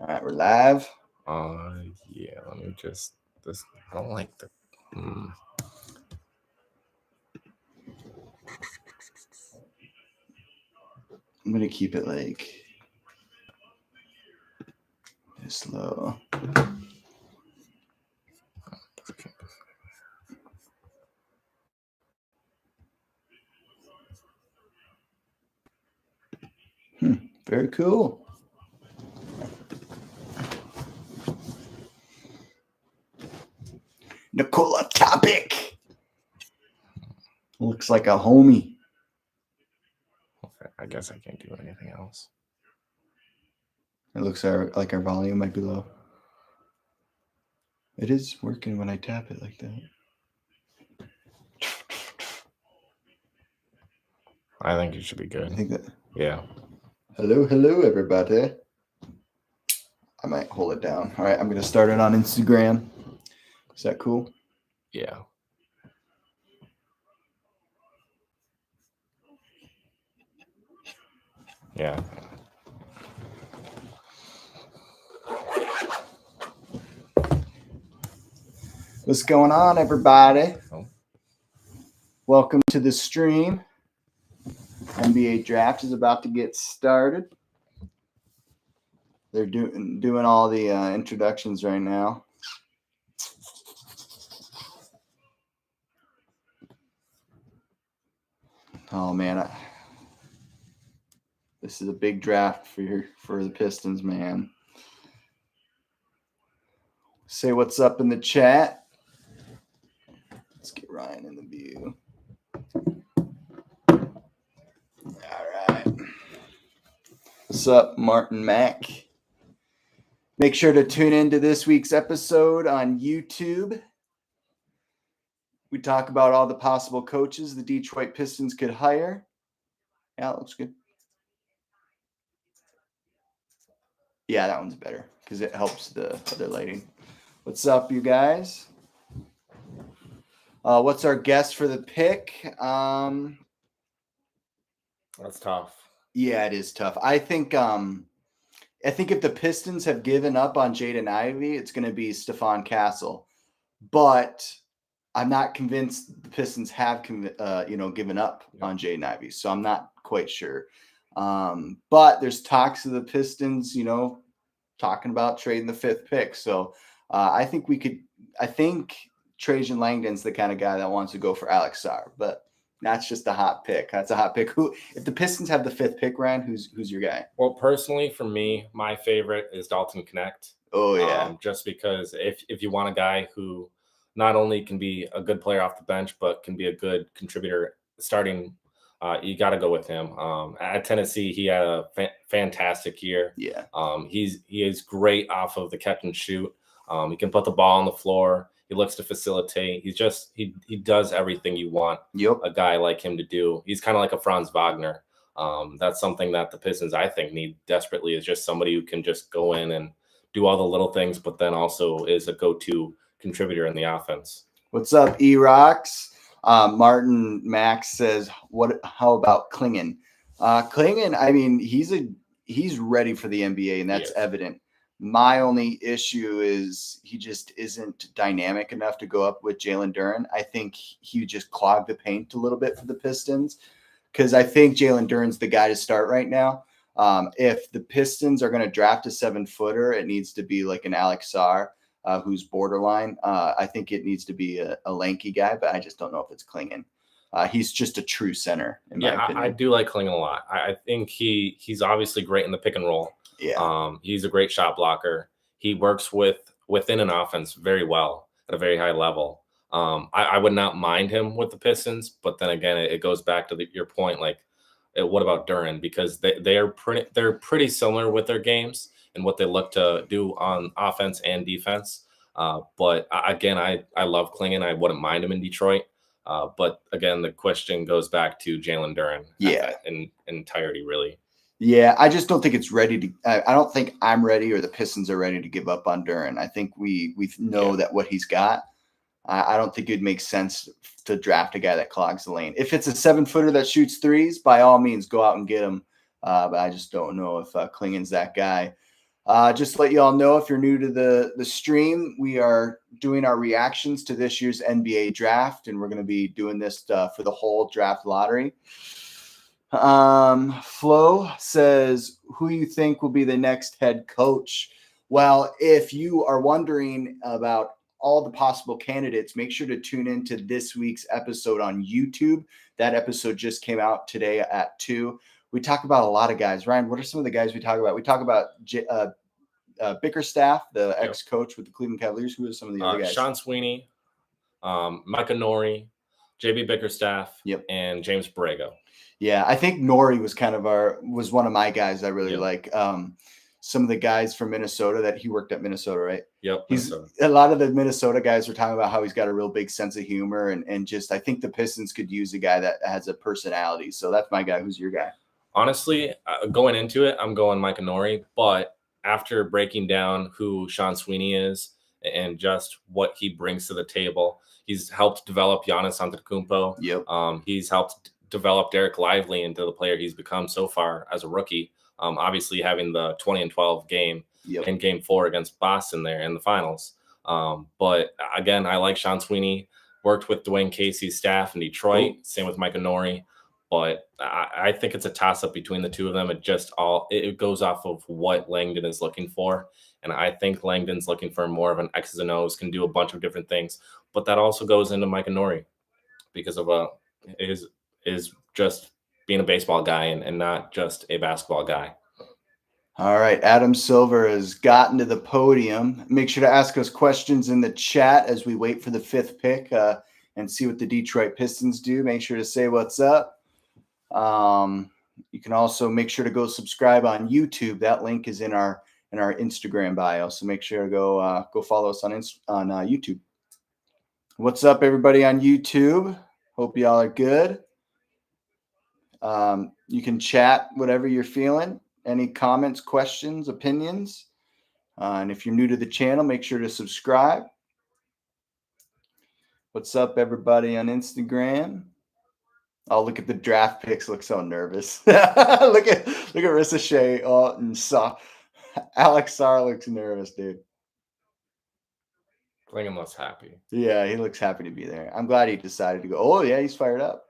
All right, we're live. Yeah. Let me just this. I don't like the. I'm gonna keep it like this low. Very cool. Nicola Topic. Looks like a homie. Okay, I guess I can't do anything else. It looks like our volume might be low. It is working when I tap it like that. I think it should be good. I think that. Yeah. Hello, everybody. I might hold it down. All right, I'm gonna start it on Instagram. Is that cool? Yeah. Yeah. What's going on, everybody? Oh. Welcome to the stream. NBA draft is about to get started. They're doing all the introductions right now. Oh man, this is a big draft for the Pistons, man. Say what's up in the chat. Let's get Ryan in the view. All right. What's up, Martin Mack? Make sure to tune into this week's episode on YouTube. We talk about all the possible coaches the Detroit Pistons could hire. Yeah, that looks good. Yeah, that one's better because it helps the other lighting. What's up, you guys? What's our guess for the pick? That's tough. Yeah, it is tough. I think if the Pistons have given up on Jaden Ivey, it's going to be Stephon Castle. But I'm not convinced the Pistons have given up on Jaden Ivey, so I'm not quite sure. But there's talks of the Pistons, talking about trading the 5th pick. So I think Trajan Langdon's the kind of guy that wants to go for Alex Sarr, but that's just a hot pick. That's a hot pick. If the Pistons have the 5th pick, Ryan, who's your guy? Well, personally, for me, my favorite is Dalton Knecht. Oh yeah. Just because if you want a guy who not only can be a good player off the bench, but can be a good contributor starting, you got to go with him. At Tennessee, he had a fantastic year. Yeah. He is great off of the catch and shoot. He can put the ball on the floor. He looks to facilitate. He does everything you want a guy like him to do. He's kind of like a Franz Wagner. That's something that the Pistons, I think, need desperately, is just somebody who can just go in and do all the little things, but then also is a go-to contributor in the offense. What's up, E-Rocks? Martin Max says, how about Klingon? Klingon, I mean, he's ready for the NBA, and that's evident. My only issue is he just isn't dynamic enough to go up with Jalen Duren. I think he just clogged the paint a little bit for the Pistons, because I think Jalen Duren's the guy to start right now. If the Pistons are going to draft a 7-footer, it needs to be like an Alex Sarr, who's borderline. I think it needs to be a lanky guy, but I just don't know if it's Klingon. He's just a true center, in my opinion. I do like Klingon a lot. I think he's obviously great in the pick and roll. Yeah. He's a great shot blocker. He works within an offense very well at a very high level. I would not mind him with the Pistons, but then again, it goes back to your point. Like, what about Duren? Because they're pretty similar with their games and what they look to do on offense and defense. But again, I love Klingon. I wouldn't mind him in Detroit. But again, the question goes back to Jalen Duren. Yeah. In entirety, really. Yeah, I just don't think it's ready to. I don't think I'm ready or the Pistons are ready to give up on Duren. I think we know that what he's got. I don't think it'd make sense to draft a guy that clogs the lane. If it's a 7-footer that shoots threes, by all means, go out and get him. But I just don't know if Klingon's that guy. Just to let you all know, if you're new to the stream, we are doing our reactions to this year's NBA draft, and we're going to be doing this for the whole draft lottery. Flo says, who you think will be the next head coach? Well, if you are wondering about all the possible candidates, make sure to tune into this week's episode on YouTube. That episode just came out today at 2. We talk about a lot of guys. Ryan, what are some of the guys we talk about? We talk about Bickerstaff, the ex-coach with the Cleveland Cavaliers. Who are some of the other guys? Sean Sweeney, Micah Nori, JB Bickerstaff, and James Borrego. Yeah, I think Nori was one of my guys I really like. Some of the guys from Minnesota that he worked at Minnesota, right? Yep. A lot of the Minnesota guys were talking about how he's got a real big sense of humor and just I think the Pistons could use a guy that has a personality. So that's my guy. Who's your guy? Honestly, going into it, I'm going Micah Nori, but after breaking down who Sean Sweeney is and just what he brings to the table, he's helped develop Giannis Antetokounmpo. Yep. He's helped develop Derek Lively into the player he's become so far as a rookie. Obviously having the 20-12 game in Game 4 against Boston there in the finals. But again, I like Sean Sweeney. Worked with Dwayne Casey's staff in Detroit. Same with Micah Nori. But I think it's a toss-up between the two of them. It goes off of what Langdon is looking for. And I think Langdon's looking for more of an X's and O's, can do a bunch of different things. But that also goes into Micah Nori because of is just being a baseball guy and not just a basketball guy. All right. Adam Silver has gotten to the podium. Make sure to ask us questions in the chat as we wait for the 5th pick and see what the Detroit Pistons do. Make sure to say what's up. You can also make sure to go subscribe on YouTube. That link is in our Instagram bio. So make sure to go follow us on YouTube. What's up, everybody on YouTube? Hope y'all are good. You can chat whatever you're feeling. Any comments, questions, opinions. And if you're new to the channel, make sure to subscribe. What's up, everybody on Instagram? Oh, look at the draft picks. Look so nervous. look at Rissa Shea. Oh, and Alex Sarr looks nervous, dude. Klingon looks happy. Yeah, he looks happy to be there. I'm glad he decided to go. Oh, yeah, he's fired up.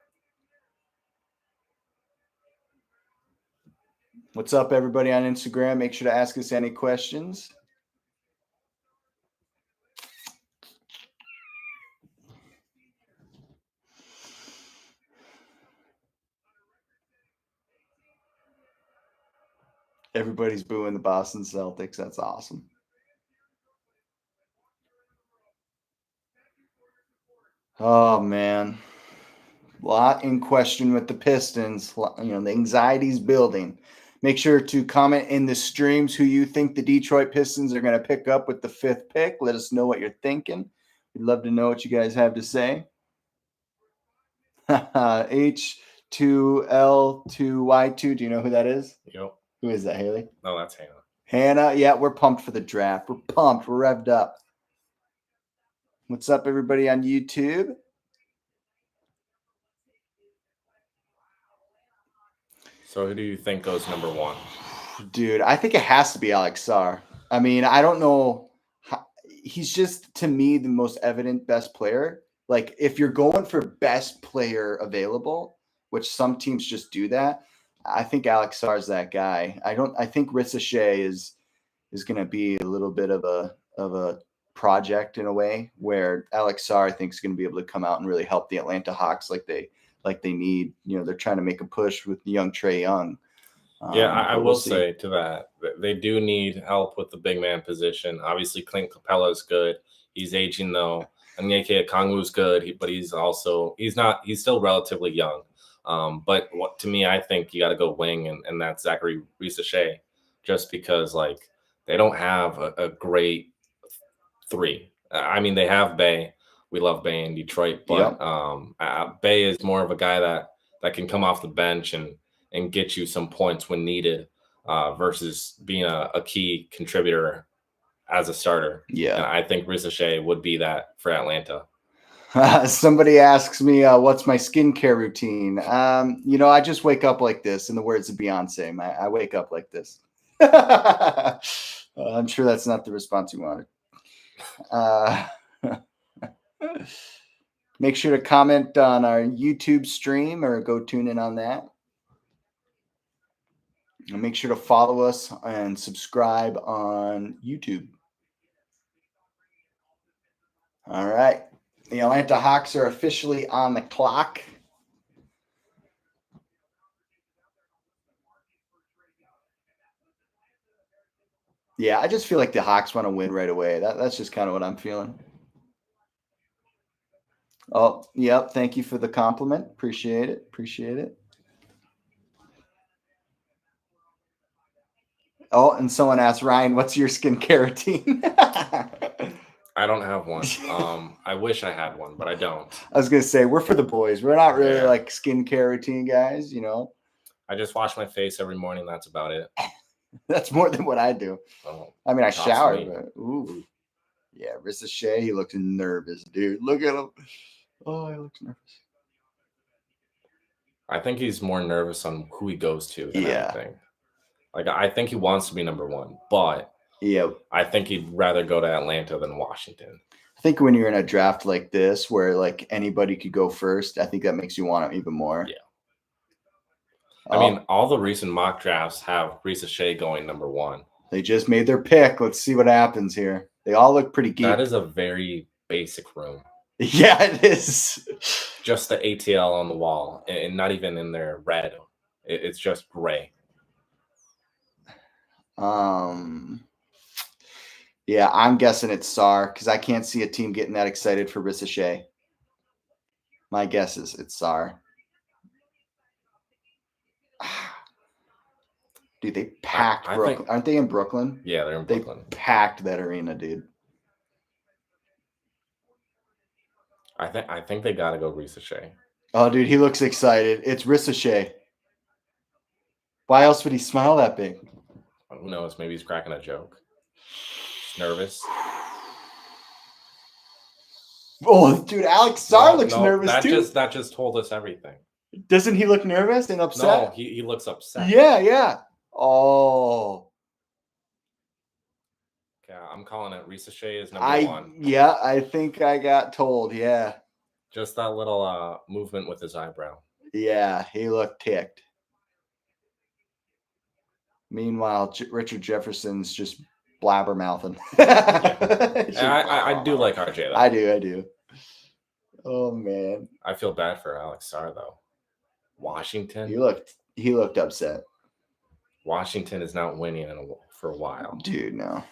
What's up, everybody on Instagram? Make sure to ask us any questions. Everybody's booing the Boston Celtics. That's awesome. Oh, man. A lot in question with the Pistons. The anxiety's building. Make sure to comment in the streams who you think the Detroit Pistons are going to pick up with the 5th pick. Let us know what you're thinking. We'd love to know what you guys have to say. H2L2Y2. Do you know who that is? Yep. Who is that, Haley? No, that's Hannah. Hannah, yeah, we're pumped for the draft. We're pumped. We're revved up. What's up, everybody on YouTube? So who do you think goes number 1? Dude, I think it has to be Alex Sarr. I mean, I don't know. He's just, to me, the most evident best player. Like, if you're going for best player available, which some teams just do that, I think Alex Sarr is that guy. I think Rissa Shea is going to be a little bit of a project in a way, where Alex Sarr, I think, is going to be able to come out and really help the Atlanta Hawks like they need. They're trying to make a push with young Trae Young. Yeah, I will say to that, they do need help with the big man position. Obviously, Clint Capella is good. He's aging though. Onyeka Okongwu's good, but he's still relatively young. But to me, I think you got to go wing, and that's Zachary Risa-Shea, just because they don't have a great 3. I mean, they have Bey. We love Bey in Detroit, but Bey is more of a guy that can come off the bench and get you some points when needed, versus being a key contributor as a starter. Yeah, and I think Risa-Shea would be that for Atlanta. Somebody asks me, what's my skincare routine? I just wake up like this. In the words of Beyonce, I wake up like this. I'm sure that's not the response you wanted. Make sure to comment on our YouTube stream or go tune in on that. And make sure to follow us and subscribe on YouTube. All right. The Atlanta Hawks are officially on the clock. Yeah, I just feel like the Hawks want to win right away. That's just kind of what I'm feeling. Oh, yep. Thank you for the compliment. Appreciate it. Appreciate it. Oh, and someone asked Ryan, what's your skincare routine? I don't have one. I wish I had one, but I don't. I was gonna say we're for the boys. We're not really like skincare routine guys, you know. I just wash my face every morning. That's about it. That's more than what I do. Oh, I mean, I shower, but ooh, yeah. Rissa Shea, he looks nervous, dude. Look at him. Oh, he looks nervous. I think he's more nervous on who he goes to than anything. Like, I think he wants to be number one, but I think he'd rather go to Atlanta than Washington. I think when you're in a draft like this, where like anybody could go first, I think that makes you want him even more. Yeah. I mean, all the recent mock drafts have Rissa Shea going number one. They just made their pick. Let's see what happens here. They all look pretty geek. That is a very basic room. Yeah, it is. Just the ATL on the wall, and not even in their red. It's just gray. Yeah, I'm guessing it's SAR because I can't see a team getting that excited for Rissa Shea. My guess is it's SAR. Dude, they packed Brooklyn. Aren't they in Brooklyn? Yeah, they're in Brooklyn. They packed that arena, dude. I think they got to go Rissa Shea. Oh, dude, he looks excited. It's Rissa Shea. Why else would he smile that big? Who knows? Maybe he's cracking a joke. He's nervous. Oh, dude, Alex Sarr looks nervous too. That just told us everything. Doesn't he look nervous and upset? No, he looks upset. Yeah. Oh. Yeah, I'm calling it. Rissa Shea is number one. Yeah, I think I got told. Yeah. Just that little movement with his eyebrow. Yeah, he looked ticked. Meanwhile, Richard Jefferson's just blabbermouthing. I do like RJ though. I do. Oh man. I feel bad for Alex Sarr though. Washington. He looked upset. Washington is not winning for a while. Dude, no.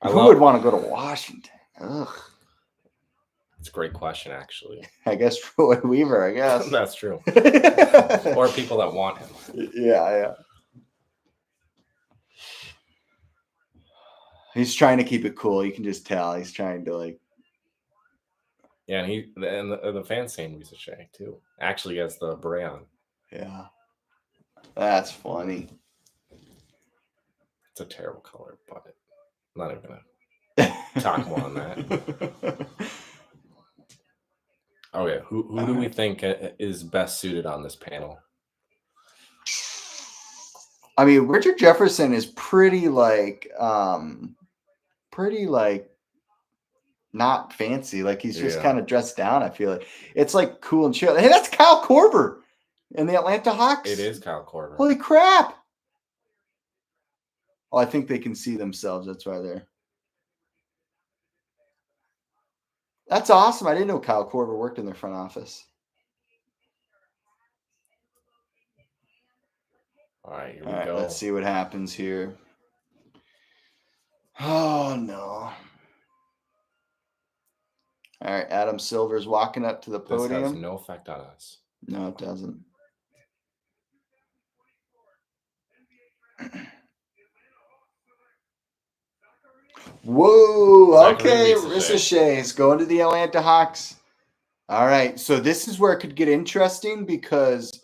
Who would want to go to Washington? Ugh. It's a great question, actually. I guess Roy Weaver, I guess. That's true. Or people that want him. Yeah. He's trying to keep it cool. You can just tell. He's trying to like. Yeah, and the fans saying Rissa Shea too. Actually, has the beret on. Yeah. That's funny. It's a terrible color, but I'm not even gonna talk more on that. Okay, who do we think is best suited on this panel? I mean, Richard Jefferson is pretty not fancy. Like he's just kind of dressed down. I feel like it's like cool and chill. Hey, that's Kyle Korver in the Atlanta Hawks. It is Kyle Korver. Holy crap! Oh, I think they can see themselves. That's why they're. That's awesome. I didn't know Kyle Korver worked in their front office. All right, here we go. Let's see what happens here. Oh, no. All right, Adam Silver's walking up to the podium. This has no effect on us. No, it doesn't. Whoa, okay. Rissa Shea is going to the Atlanta Hawks. All right, so this is where it could get interesting because,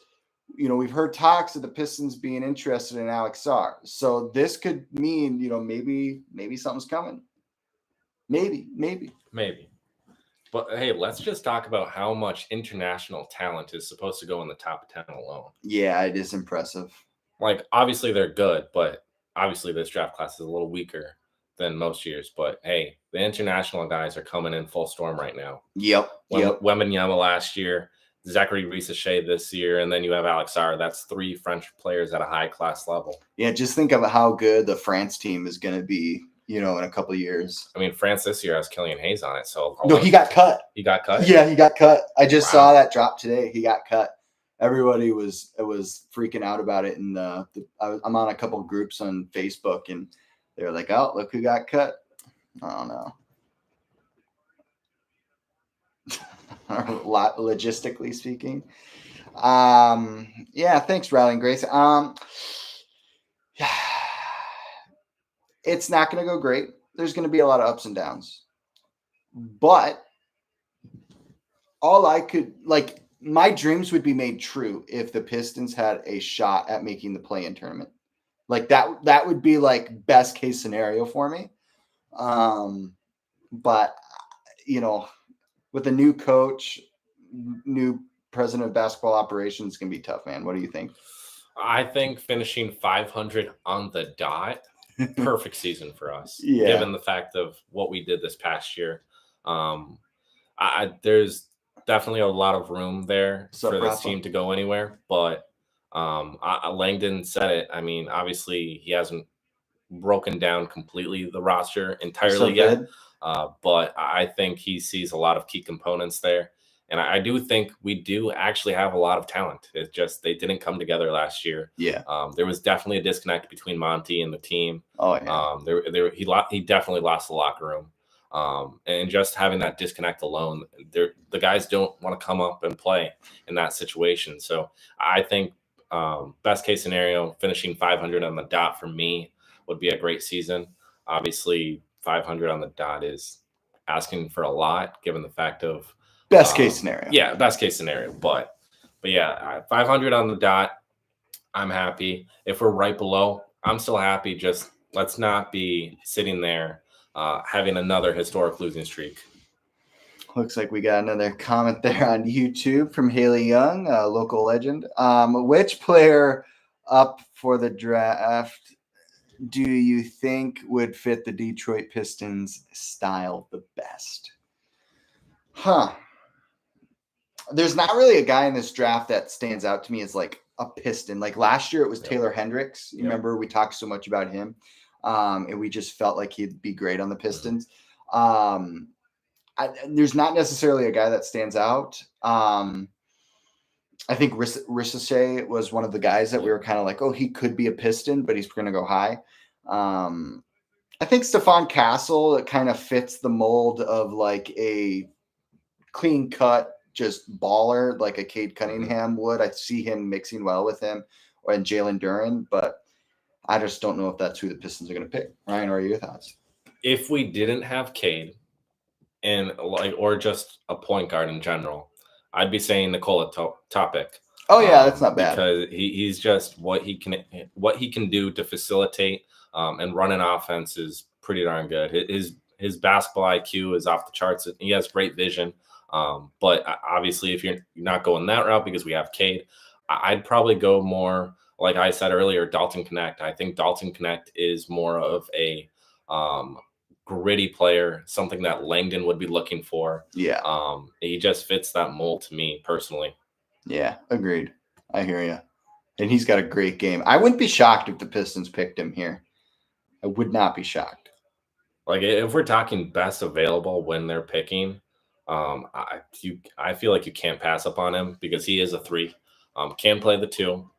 you know, we've heard talks of the Pistons being interested in Alex Sarr. So this could mean, you know, maybe something's coming. Maybe. But hey, let's just talk about how much international talent is supposed to go in the top 10 alone. Yeah, it is impressive. Like, obviously they're good, but obviously this draft class is a little weaker than most years, but hey, the international guys are coming in full storm right now. Yep. Wembanyama last year, Zachary Risache this year, and then you have Alex Sarr. That's 3 French players at a high class level. Yeah, just think of how good the France team is going to be, in a couple of years. I mean, France this year has Killian Hayes on it, so no, he got cut. He got cut. Yeah, he got cut. I just saw that drop today. He got cut. Everybody was freaking out about it, and I'm on a couple groups on Facebook, and they're like, "Oh, look who got cut." I don't know. Logistically speaking, yeah. Thanks, Rallying Grace. It's not going to go great. There's going to be a lot of ups and downs, but all I could my dreams would be made true if the Pistons had a shot at making the play-in tournament. That would be best case scenario for me. But with a new coach, new president of basketball operations, it's gonna be tough, man. What do you think? I think finishing 500 on the dot, perfect season for us. Yeah. Given the fact of what we did this past year. There's definitely a lot of room there for this team to go anywhere, but Langdon said it. I mean, obviously he hasn't broken down completely the roster entirely yet, but I think he sees a lot of key components there, and I do think we do actually have a lot of talent. It's just they didn't come together last year. Yeah, there was definitely a disconnect between Monty and the team. Oh yeah, he definitely lost the locker room. And just having that disconnect alone, the guys don't want to come up and play in that situation. So I think best case scenario, finishing 500 on the dot for me would be a great season. Obviously, 500 on the dot is asking for a lot, given the fact of best case scenario. Yeah, best case scenario. But yeah, 500 on the dot, I'm happy. If we're right below, I'm still happy. Just let's not be sitting there having another historic losing streak. Looks like we got another comment there on YouTube from Haley Young, a local legend. Which player up for the draft do you think would fit the Detroit Pistons style the best? There's not really a guy in this draft that stands out to me as like a Piston. Like last year, it was Taylor Hendricks. You remember we talked so much about him. And we just felt like he'd be great on the Pistons. There's not necessarily a guy that stands out. I think Risache was one of the guys that we were kind of like, oh, he could be a Piston, but he's going to go high. I think Stephon Castle, it kind of fits the mold of like a clean cut, just baller, like a Cade Cunningham would. I see him mixing well with him and Jalen Duren, but I just don't know if that's who the Pistons are going to pick. Ryan, what are your thoughts? If we didn't have Cade or just a point guard in general, I'd be saying Nikola Topic. Oh yeah, that's not bad because he's just what he can do to facilitate and run an offense is pretty darn good. His basketball IQ is off the charts. He has great vision. But obviously, if you're not going that route because we have Cade, I'd probably go more, like I said earlier, Dalton Knecht. I think Dalton Knecht is more of a gritty player, something that Langdon would be looking for. Yeah. He just fits that mold to me personally. Yeah, agreed. I hear you. And he's got a great game. I wouldn't be shocked if the Pistons picked him here. I would not be shocked. Like if we're talking best available when they're picking, I feel like you can't pass up on him because he is a 3. Can play the 2.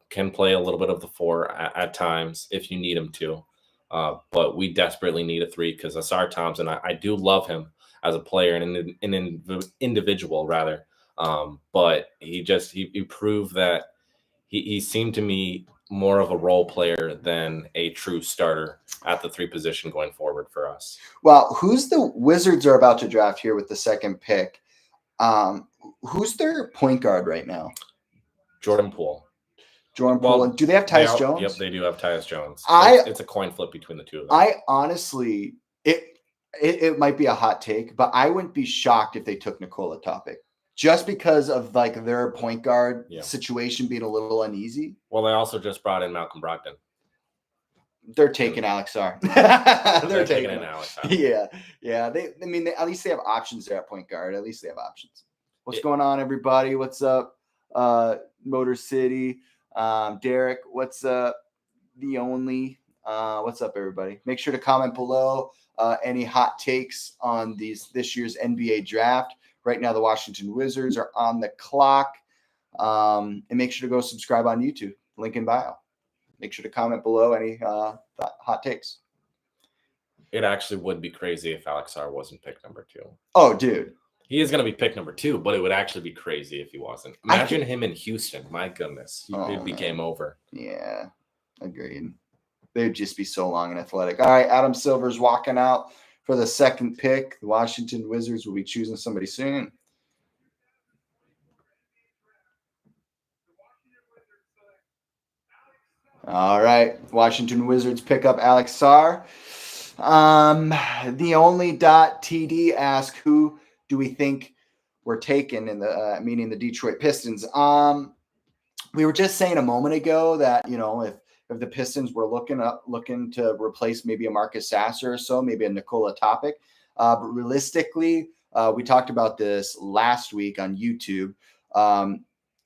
Can play a little bit of the 4 at times if you need him to. But we desperately need a 3 because Asar Thompson, I do love him as a player and an individual rather. But he proved that he seemed to me more of a role player than a true starter at the 3 position going forward for us. Well, who's the Wizards are about to draft here with the 2nd pick? Who's their point guard right now? Jordan Poole. And do they have Tyus Jones? Yep, they do have Tyus Jones. It's a coin flip between the two of them. I honestly, it might be a hot take, but I wouldn't be shocked if they took Nikola Topic just because of like their point guard situation being a little uneasy. Well, they also just brought in Malcolm Brogdon. They're taking Alex Sarr. They're taking an Alex Sarr. Yeah. At least they have options there at point guard. At least they have options. What's going on, everybody? What's up, Motor City? Derek, what's up? The only. What's up, everybody? Make sure to comment below any hot takes on this year's NBA draft. Right now, the Washington Wizards are on the clock. And make sure to go subscribe on YouTube. Link in bio. Make sure to comment below any hot takes. It actually would be crazy if Alex Sarr wasn't pick number 2. Oh, dude. He is going to be pick number 2, but it would actually be crazy if he wasn't. Imagine him in Houston. My goodness. It'd be game over. Yeah, agreed. They'd just be so long and athletic. All right, Adam Silver's walking out for the second pick. The Washington Wizards will be choosing somebody soon. All right, Washington Wizards pick up Alex Sarr. The only .td ask, who do we think we're taking in the meaning the Detroit Pistons? We were just saying a moment ago that, you know, if the Pistons were looking to replace maybe a Marcus Sasser or so, maybe a Nikola Topic, but realistically, we talked about this last week on YouTube.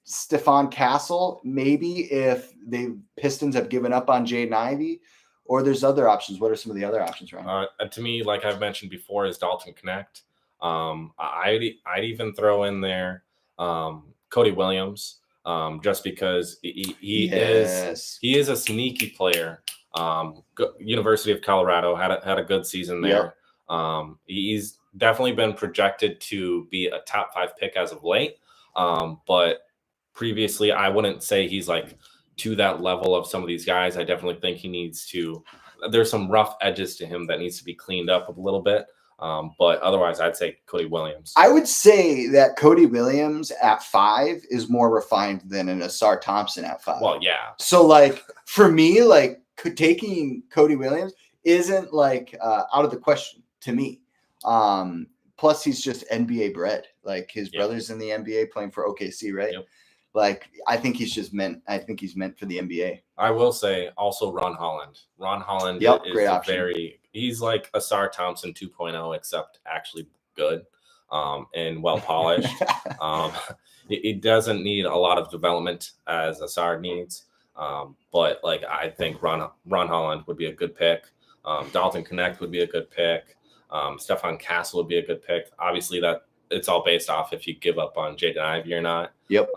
Stephon Castle, maybe if the Pistons have given up on Jaden Ivey, or there's other options. What are some of the other options, Ryan? To me, like I've mentioned before, is Dalton Connect. I'd even throw in there Cody Williams, just because he is a sneaky player. University of Colorado had a good season there. Yep. He's definitely been projected to be a top 5 pick as of late, but previously, I wouldn't say he's like to that level of some of these guys. I definitely think he needs to. There's some rough edges to him that needs to be cleaned up a little bit. But otherwise, I'd say Cody Williams. I would say that Cody Williams at 5 is more refined than an Asar Thompson at 5. Well, yeah. So, like, for me, like, taking Cody Williams isn't like out of the question to me. Plus, he's just NBA bred. Like, his brother's in the NBA playing for OKC, right? Yep. Like, I think he's meant for the NBA. I will say also Ron Holland. Ron Holland is great option. He's like Asar Thompson 2.0, except actually good and well polished. It doesn't need a lot of development as Asar needs. But like, I think Ron Holland would be a good pick. Dalton Connect would be a good pick. Stephon Castle would be a good pick. Obviously, that it's all based off if you give up on Jaden Ivey or not. Yep.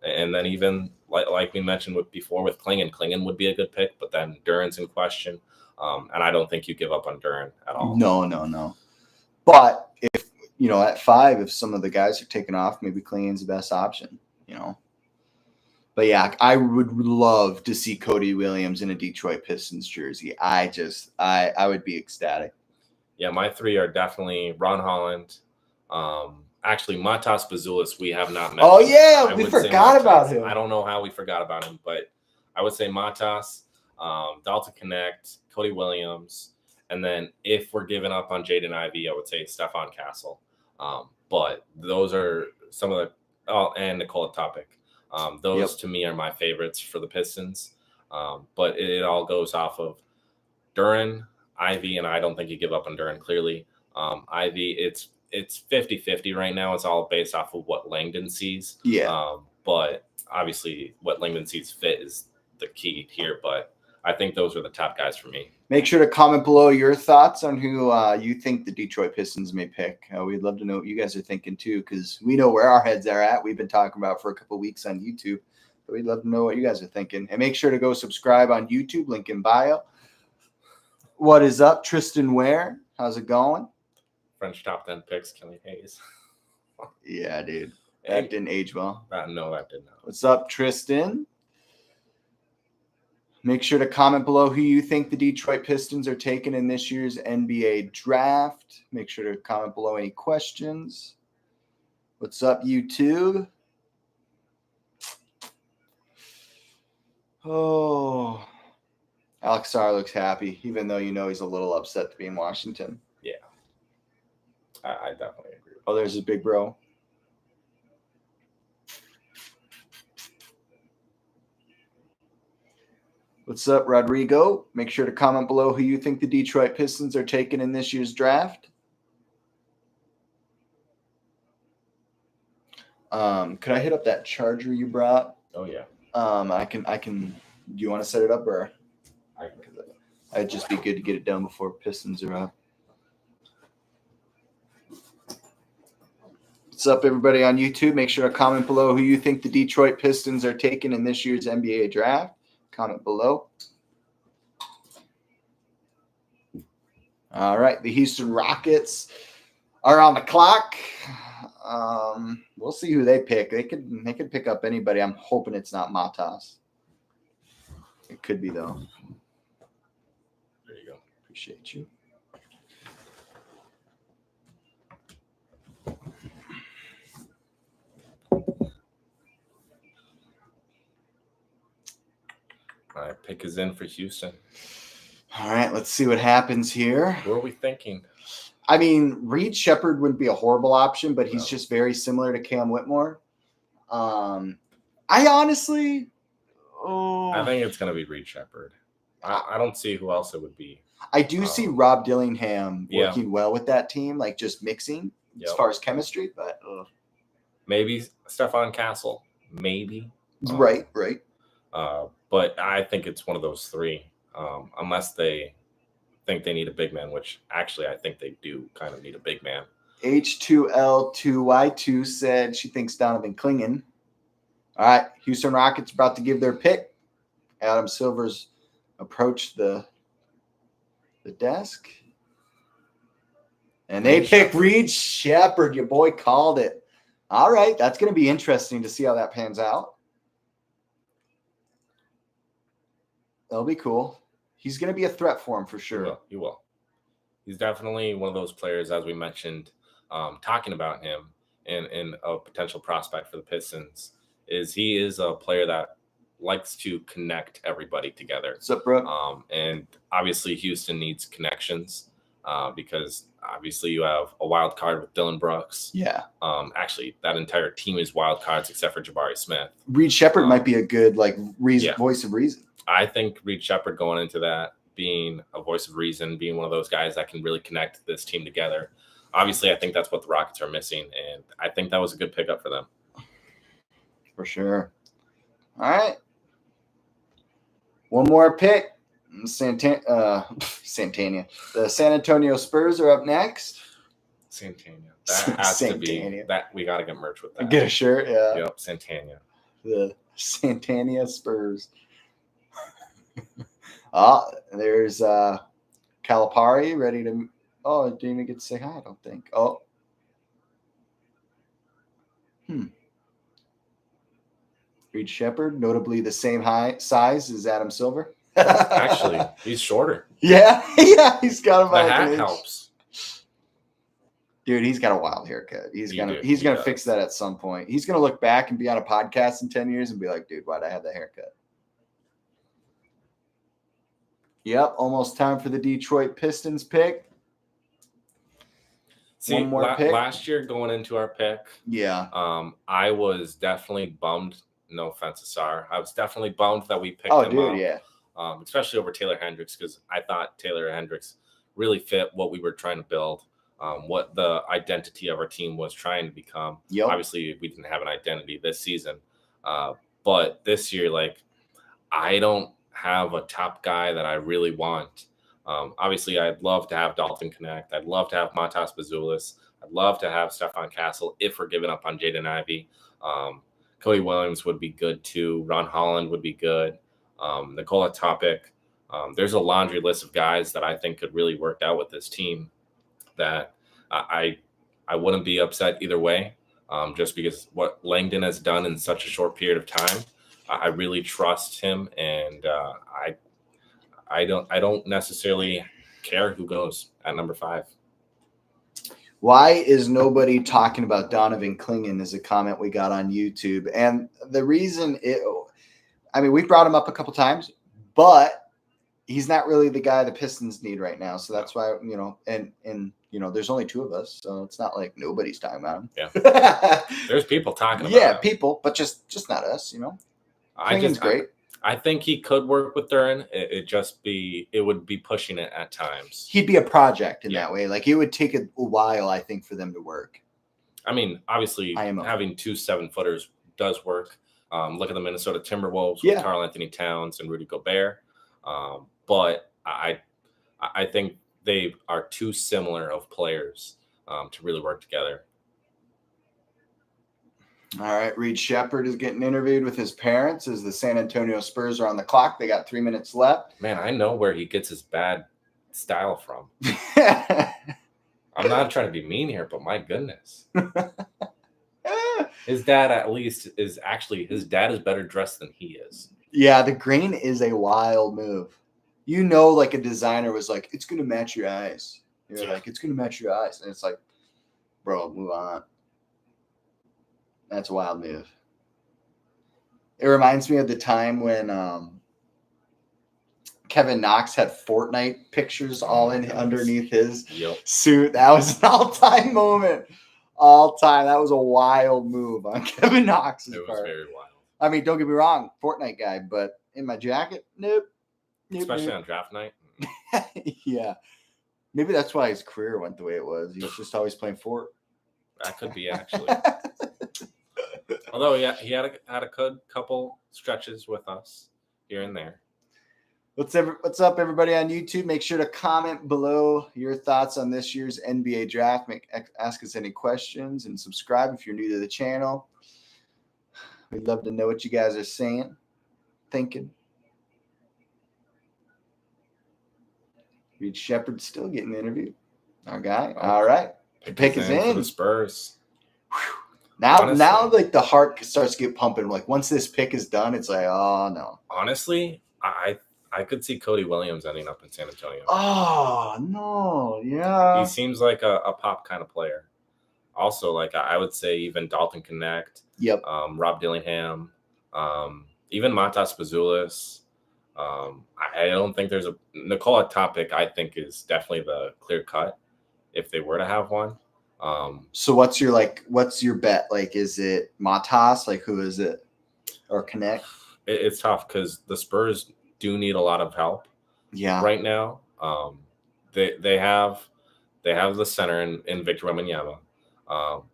And then even like we mentioned before with Klingon would be a good pick, but then Duren's in question. And I don't think you give up on Duren at all. No. But if, you know, at 5, if some of the guys are taken off, maybe Klingon's the best option, you know. But yeah, I would love to see Cody Williams in a Detroit Pistons jersey. I would be ecstatic. Yeah, my 3 are definitely Ron Holland. Actually, Matas Bazulis, we have not met. Oh, yeah, we forgot about him. I don't know how we forgot about him, but I would say Matas, Dalton Connect, Cody Williams, and then if we're giving up on Jaden Ivey, I would say Stephon Castle. But those are some of the and Nikola Topic. Those to me are my favorites for the Pistons. But it all goes off of Duren, Ivey, and I don't think you give up on Duren clearly. Ivey, it's 50-50 right now. It's all based off of what Langdon sees. Yeah. But obviously what Langdon sees fit is the key here. But I think those are the top guys for me. Make sure to comment below your thoughts on who you think the Detroit Pistons may pick. We'd love to know what you guys are thinking too, because we know where our heads are at. We've been talking about for a couple of weeks on YouTube. But we'd love to know what you guys are thinking. And make sure to go subscribe on YouTube, link in bio. What is up, Tristan Ware? How's it going? French top 10 picks, Kelly Hayes. Yeah, dude. That didn't age well. No, that did not. What's up, Tristan? Make sure to comment below who you think the Detroit Pistons are taking in this year's NBA draft. Make sure to comment below any questions. What's up, YouTube? Oh, Alex Sarr looks happy, even though you know he's a little upset to be in Washington. Yeah. I definitely agree. Oh, there's his big bro. What's up, Rodrigo? Make sure to comment below who you think the Detroit Pistons are taking in this year's draft. Could I hit up that charger you brought? Oh yeah. I can. Do you want to set it up, or I can. it'd just be good to get it done before Pistons are up. What's up, everybody on YouTube? Make sure to comment below who you think the Detroit Pistons are taking in this year's NBA draft. Comment below. All right, the Houston Rockets are on the clock. We'll see who they pick. They could pick up anybody. I'm hoping it's not Matas. It could be though. There you go. Appreciate you. All right, pick is in for Houston. All right, let's see what happens here. What are we thinking? I mean, Reed Shepherd wouldn't be a horrible option, but he's just very similar to Cam Whitmore. I honestly, I think it's going to be Reed Shepherd. I don't see who else it would be. I do see Rob Dillingham working well with that team, like just mixing as far as chemistry, but maybe Stephon Castle, maybe. Right. But I think it's one of those three, unless they think they need a big man, which actually I think they do kind of need a big man. H2L2Y2 said she thinks Donovan Clingan. All right, Houston Rockets about to give their pick. Adam Silver's approached the desk. And they pick Reed Shepherd. Your boy called it. All right, that's going to be interesting to see how that pans out. That'll be cool. He's going to be a threat for him for sure. He will. He's definitely one of those players, as we mentioned, talking about him and a potential prospect for the Pistons, he is a player that likes to connect everybody together. What's up, bro? And obviously Houston needs connections because obviously you have a wild card with Dylan Brooks. Yeah. Actually, that entire team is wild cards except for Jabari Smith. Reed Shepherd might be a good voice of reason. I think Reed Shepherd going into that, being a voice of reason, being one of those guys that can really connect this team together. Obviously, I think that's what the Rockets are missing, and I think that was a good pickup for them. For sure. All right. One more pick. Santana. The San Antonio Spurs are up next. Santana. That has to be that. We got to get merch with that. Get a shirt, yeah. Yep, Santana. The Santana Spurs. There's Calipari ready to. Oh, I didn't even get to say hi. I don't think. Oh. Reed Shepherd, notably the same size as Adam Silver. Actually, he's shorter. Yeah, he's got about the hat helps. Dude, he's got a wild haircut. He's gonna fix that at some point. He's gonna look back and be on a podcast in 10 years and be like, dude, why'd I have that haircut? Yep, almost time for the Detroit Pistons pick. See, one more pick. Last year going into our pick, I was definitely bummed. No offense to Sar. I was definitely bummed that we picked him up. Yeah. Especially over Taylor Hendricks, because I thought Taylor Hendricks really fit what we were trying to build, what the identity of our team was trying to become. Yep. Obviously, we didn't have an identity this season. But this year, I don't have a top guy that I really want. Obviously, I'd love to have Dalton Connect. I'd love to have Matas Bazulis. I'd love to have Stephon Castle if we're giving up on Jaden Ivey. Cody Williams would be good too. Ron Holland would be good. Nikola Topic. There's a laundry list of guys that I think could really work out with this team that I wouldn't be upset either way, just because what Langdon has done in such a short period of time. I really trust him, and I don't necessarily care who goes at number 5. Why is nobody talking about Donovan Clingan is a comment we got on YouTube. And the reason we brought him up a couple times, but he's not really the guy the Pistons need right now. So that's why, and there's only 2 of us. So it's not like nobody's talking about him. Yeah. There's people talking about him. People, but just not us, Clingan's great. I think he could work with Duran. It would be pushing it at times. He'd be a project in that way. Like it would take a while, I think, for them to work. I mean, obviously, having 2 7-footers does work. Look at the Minnesota Timberwolves with Karl Anthony Towns and Rudy Gobert. But I think they are too similar of players to really work together. All right, Reed Shepherd is getting interviewed with his parents as the San Antonio Spurs are on the clock. They got 3 minutes left. Man, I know where he gets his bad style from. I'm not trying to be mean here, but my goodness. His dad his dad is better dressed than he is. Yeah, the green is a wild move. You know, like a designer was like, it's going to match your eyes. You're like, it's going to match your eyes. And it's like, bro, move on. That's a wild move. It reminds me of the time when Kevin Knox had Fortnite pictures all underneath his suit. That was an all-time moment. All-time. That was a wild move on Kevin Knox's part. It was very wild. I mean, don't get me wrong, Fortnite guy, but in my jacket, nope. Especially on draft night. Yeah. Maybe that's why his career went the way it was. He was just always playing Fort. That could be, actually. Although, yeah, he had a good couple stretches with us here and there. What's up, everybody on YouTube? Make sure to comment below your thoughts on this year's NBA draft. Ask us any questions and subscribe if you're new to the channel. We'd love to know what you guys are saying, thinking. Reed Shepherd still getting interviewed. Our guy. All right. The pick is in. For the Spurs. Now, like the heart starts to get pumping. Like once this pick is done, it's like, oh no. Honestly, I could see Cody Williams ending up in San Antonio. Oh no, yeah. He seems like a pop kind of player. Also, like I would say, even Dalton Connect. Yep. Rob Dillingham. Even Matas Pazulis. I don't think there's a Nikola Topic. I think is definitely the clear cut if they were to have one. So what's your bet? Like, is it Matas? Like, who is it? Or Connect? It's tough because the Spurs do need a lot of help. Yeah. Right now, they have the center in Victor Wembanyama,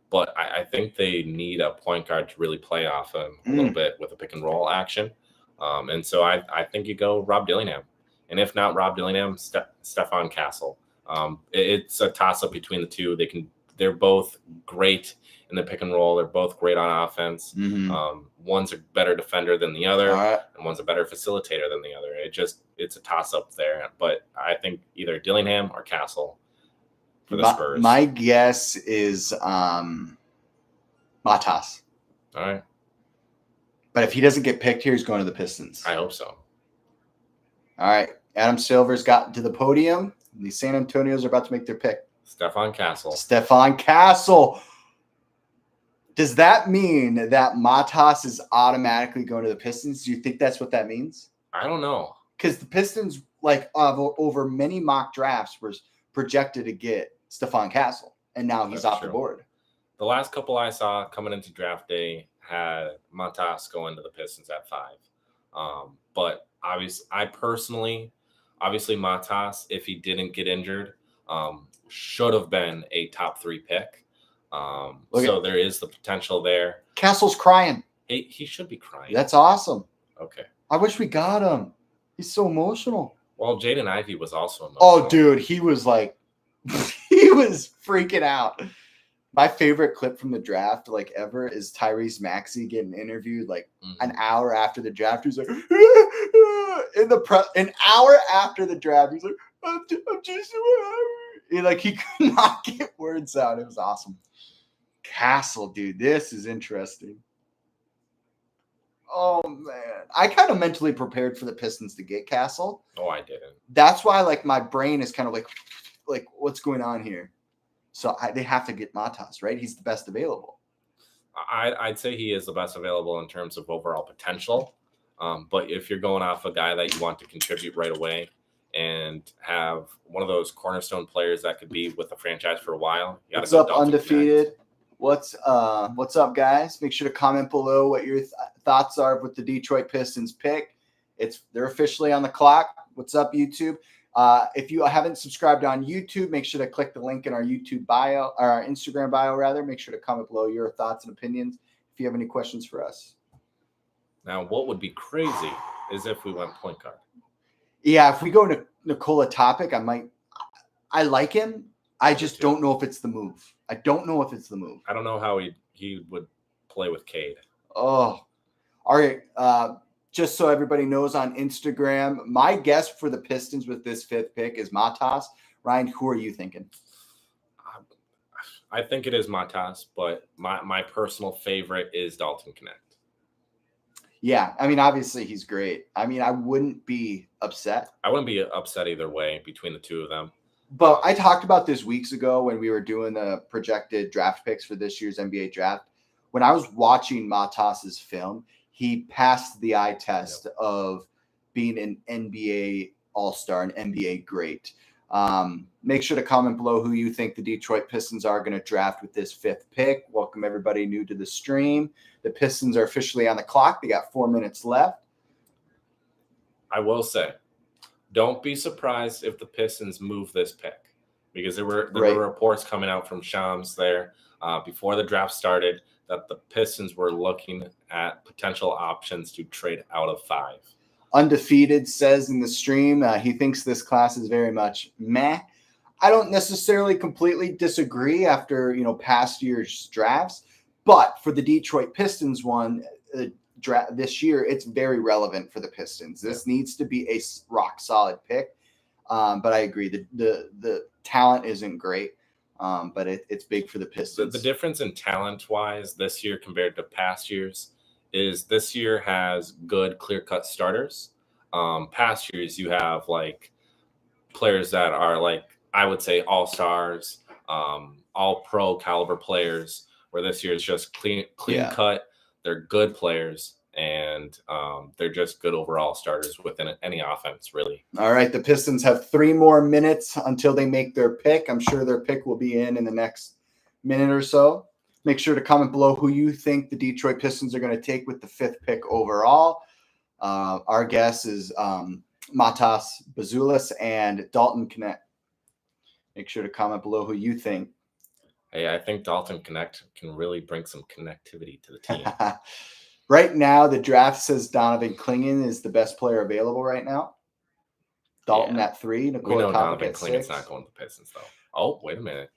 but I think they need a point guard to really play off him a little bit with a pick and roll action. And so I think you go Rob Dillingham, and if not Rob Dillingham, Stephon Castle. It's a toss up between the two. They're both great in the pick and roll. They're both great on offense. Mm-hmm. One's a better defender than the other, right. And one's a better facilitator than the other. It's a toss up there. But I think either Dillingham or Castle for the Spurs. My guess is Matas. All right. But if he doesn't get picked here, he's going to the Pistons. I hope so. All right. Adam Silver's gotten to the podium. The San Antonios are about to make their pick. Stephon Castle. Stephon Castle. Does that mean that Matas is automatically going to the Pistons? Do you think that's what that means? I don't know. Because the Pistons, like over many mock drafts, were projected to get Stephon Castle, and now he's off the board. The last couple I saw coming into draft day had Matas going to the Pistons at 5. But obviously Matas, if he didn't get injured, should have been a top 3 pick. So there is the potential there. Castle's crying. He should be crying. That's awesome. Okay. I wish we got him. He's so emotional. Well, Jaden Ivey was also emotional. Oh, dude, he was like, he was freaking out. My favorite clip from the draft, like ever, is Tyrese Maxey getting interviewed like an hour after the draft. He's like, an hour after the draft, he's like, I'm just, he could not get words out. It was awesome. Castle, dude, this is interesting. Oh man, I kind of mentally prepared for the Pistons to get Castle. Oh, I didn't. That's why, like, my brain is kind of like what's going on here? So they have to get Matas, right? He's the best available. I'd say he is the best available in terms of overall potential. But if you're going off a guy that you want to contribute right away and have one of those cornerstone players that could be with the franchise for a while, you got to go What's up, Undefeated? What's up, guys? Make sure to comment below what your thoughts are with the Detroit Pistons pick. they're officially on the clock. What's up, YouTube? If you haven't subscribed on YouTube, make sure to click the link in our YouTube bio, or our Instagram bio rather. Make sure to comment below your thoughts and opinions if you have any questions for us. Now, what would be crazy is if we went point guard. Yeah, if we go to Nikola Topic, I like him. I just don't know if it's the move. I don't know if it's the move. I don't know how he would play with Cade. Oh, all right. Just so everybody knows on Instagram, my guess for the Pistons with this 5th pick is Matas. Ryan, who are you thinking? I think it is Matas, but my personal favorite is Dalton Connect. Yeah, I mean, obviously he's great. I mean, I wouldn't be upset. I wouldn't be upset either way between the two of them. But I talked about this weeks ago when we were doing the projected draft picks for this year's NBA draft. When I was watching Matas's film, he passed the eye test of being an NBA All-Star, an NBA great. Make sure to comment below who you think the Detroit Pistons are going to draft with this 5th pick. Welcome everybody new to the stream. The Pistons are officially on the clock. They got 4 minutes left. I will say, don't be surprised if the Pistons move this pick, because there were reports coming out from Shams there before the draft started that the Pistons were looking at potential options to trade out of 5. Undefeated says in the stream he thinks this class is very much meh. I don't necessarily completely disagree after past year's drafts, but for the Detroit Pistons one this year, it's very relevant for the Pistons. This needs to be a rock solid pick. But I agree the talent isn't great, but it's big for the Pistons. The difference in talent wise this year compared to past years is this year has good clear-cut starters. Past years you have like players that are like, I would say all-stars, all-pro caliber players, where this year is just clean cut. They're good players, and they're just good overall starters within any offense, really. All right, the Pistons have 3 more minutes until they make their pick. I'm sure their pick will be in the next minute or so. Make sure to comment below who you think the Detroit Pistons are going to take with the 5th pick overall. Our guess is Matas Bazulis and Dalton Connect. Make sure to comment below who you think. Hey, I think Dalton Connect can really bring some connectivity to the team. Right now, the draft says Donovan Clingan is the best player available right now. Dalton at 3. We know Donovan Clingan's not going to the Pistons, though. Oh, wait a minute.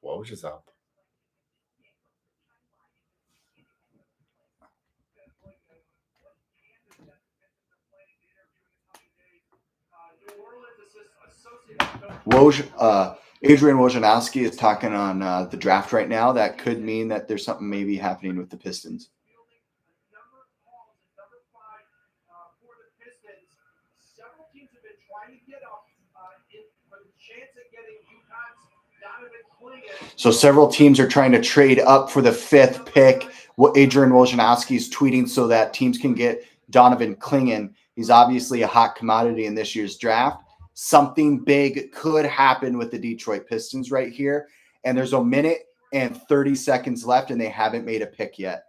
What was just up? Adrian Wojnarowski is talking on the draft right now. That could mean that there's something maybe happening with the Pistons. So several teams are trying to trade up for the 5th pick. What Adrian Wojnarowski is tweeting so that teams can get Donovan Clingan. He's obviously a hot commodity in this year's draft. Something big could happen with the Detroit Pistons right here. And there's a minute and 30 seconds left, and they haven't made a pick yet.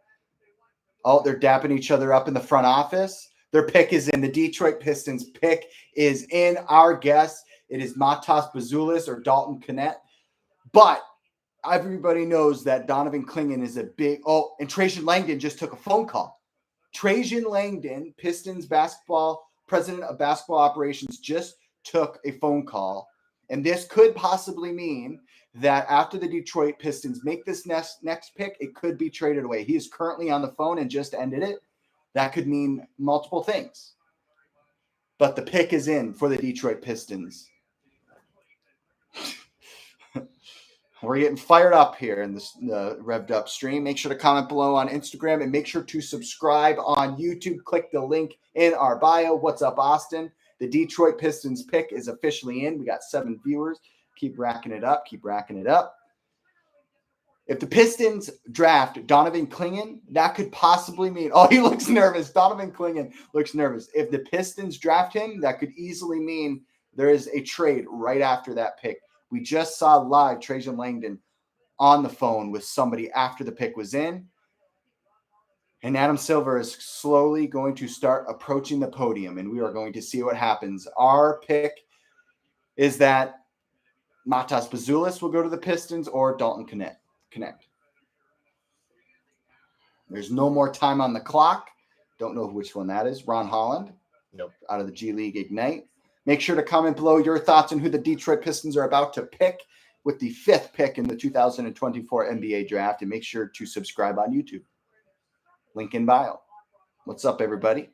Oh, they're dapping each other up in the front office. Their pick is in. The Detroit Pistons pick is in. Our guess, it is Matas Bazulis or Dalton Connect. But everybody knows that Donovan Clingan is a big – oh, and Trajan Langdon just took a phone call. Trajan Langdon, Pistons president of basketball operations, just took a phone call. And this could possibly mean that after the Detroit Pistons make this next pick, it could be traded away. He is currently on the phone and just ended it. That could mean multiple things. But the pick is in for the Detroit Pistons. We're getting fired up here in this Revved Up stream. Make sure to comment below on Instagram and make sure to subscribe on YouTube. Click the link in our bio. What's up, Austin? The Detroit Pistons pick is officially in. We got 7 viewers. Keep racking it up. Keep racking it up. If the Pistons draft Donovan Clingan, that could possibly mean – oh, he looks nervous. Donovan Clingan looks nervous. If the Pistons draft him, that could easily mean there is a trade right after that pick. We just saw live Trajan Langdon on the phone with somebody after the pick was in. And Adam Silver is slowly going to start approaching the podium, and we are going to see what happens. Our pick is that Matas Bazulis will go to the Pistons or Dalton Connect. There's no more time on the clock. Don't know which one that is. Ron Holland, out of the G League Ignite. Make sure to comment below your thoughts on who the Detroit Pistons are about to pick with the 5th pick in the 2024 NBA draft. And make sure to subscribe on YouTube. Link in bio. What's up, everybody?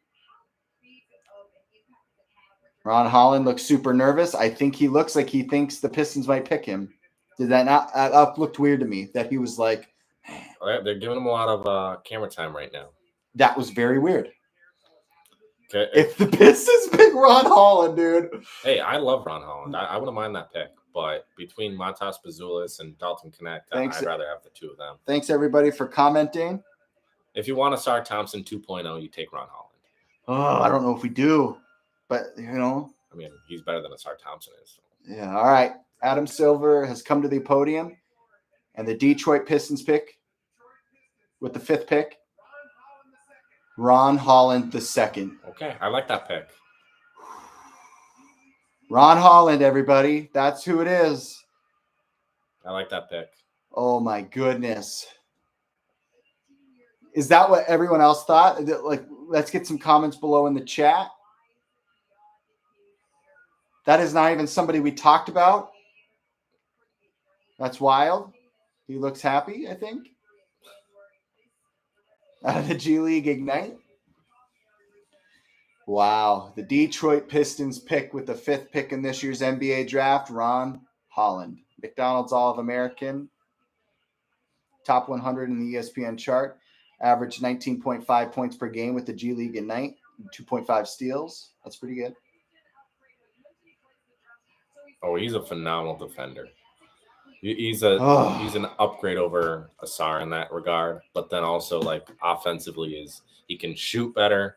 Ron Holland looks super nervous. I think he looks like he thinks the Pistons might pick him. Did that not? That looked weird to me that he was like, they're giving him a lot of camera time right now. That was very weird. Okay. If the Pistons pick Ron Holland, dude. Hey, I love Ron Holland. I wouldn't mind that pick. But between Matas Bazulis and Dalton Connect, I'd rather have the two of them. Thanks, everybody, for commenting. If you want a Sar Thompson 2.0, you take Ron Holland. Oh, I don't know if we do. But, I mean, he's better than a Sar Thompson is. Yeah, all right. Adam Silver has come to the podium. And the Detroit Pistons pick with the 5th pick, Ron Holland II. Okay, I like that pick. Ron Holland, everybody. That's who it is. I like that pick. Oh, my goodness. Is that what everyone else thought? Like, let's get some comments below in the chat. That is not even somebody we talked about. That's wild. He looks happy, I think. Out of the G League Ignite. Wow. The Detroit Pistons pick with the 5th pick in this year's NBA draft, Ron Holland. McDonald's All-American. Top 100 in the ESPN chart. Averaged 19.5 points per game with the G League Ignite. 2.5 steals. That's pretty good. Oh, he's a phenomenal defender. He's an upgrade over Asar in that regard, but then also like offensively he can shoot better.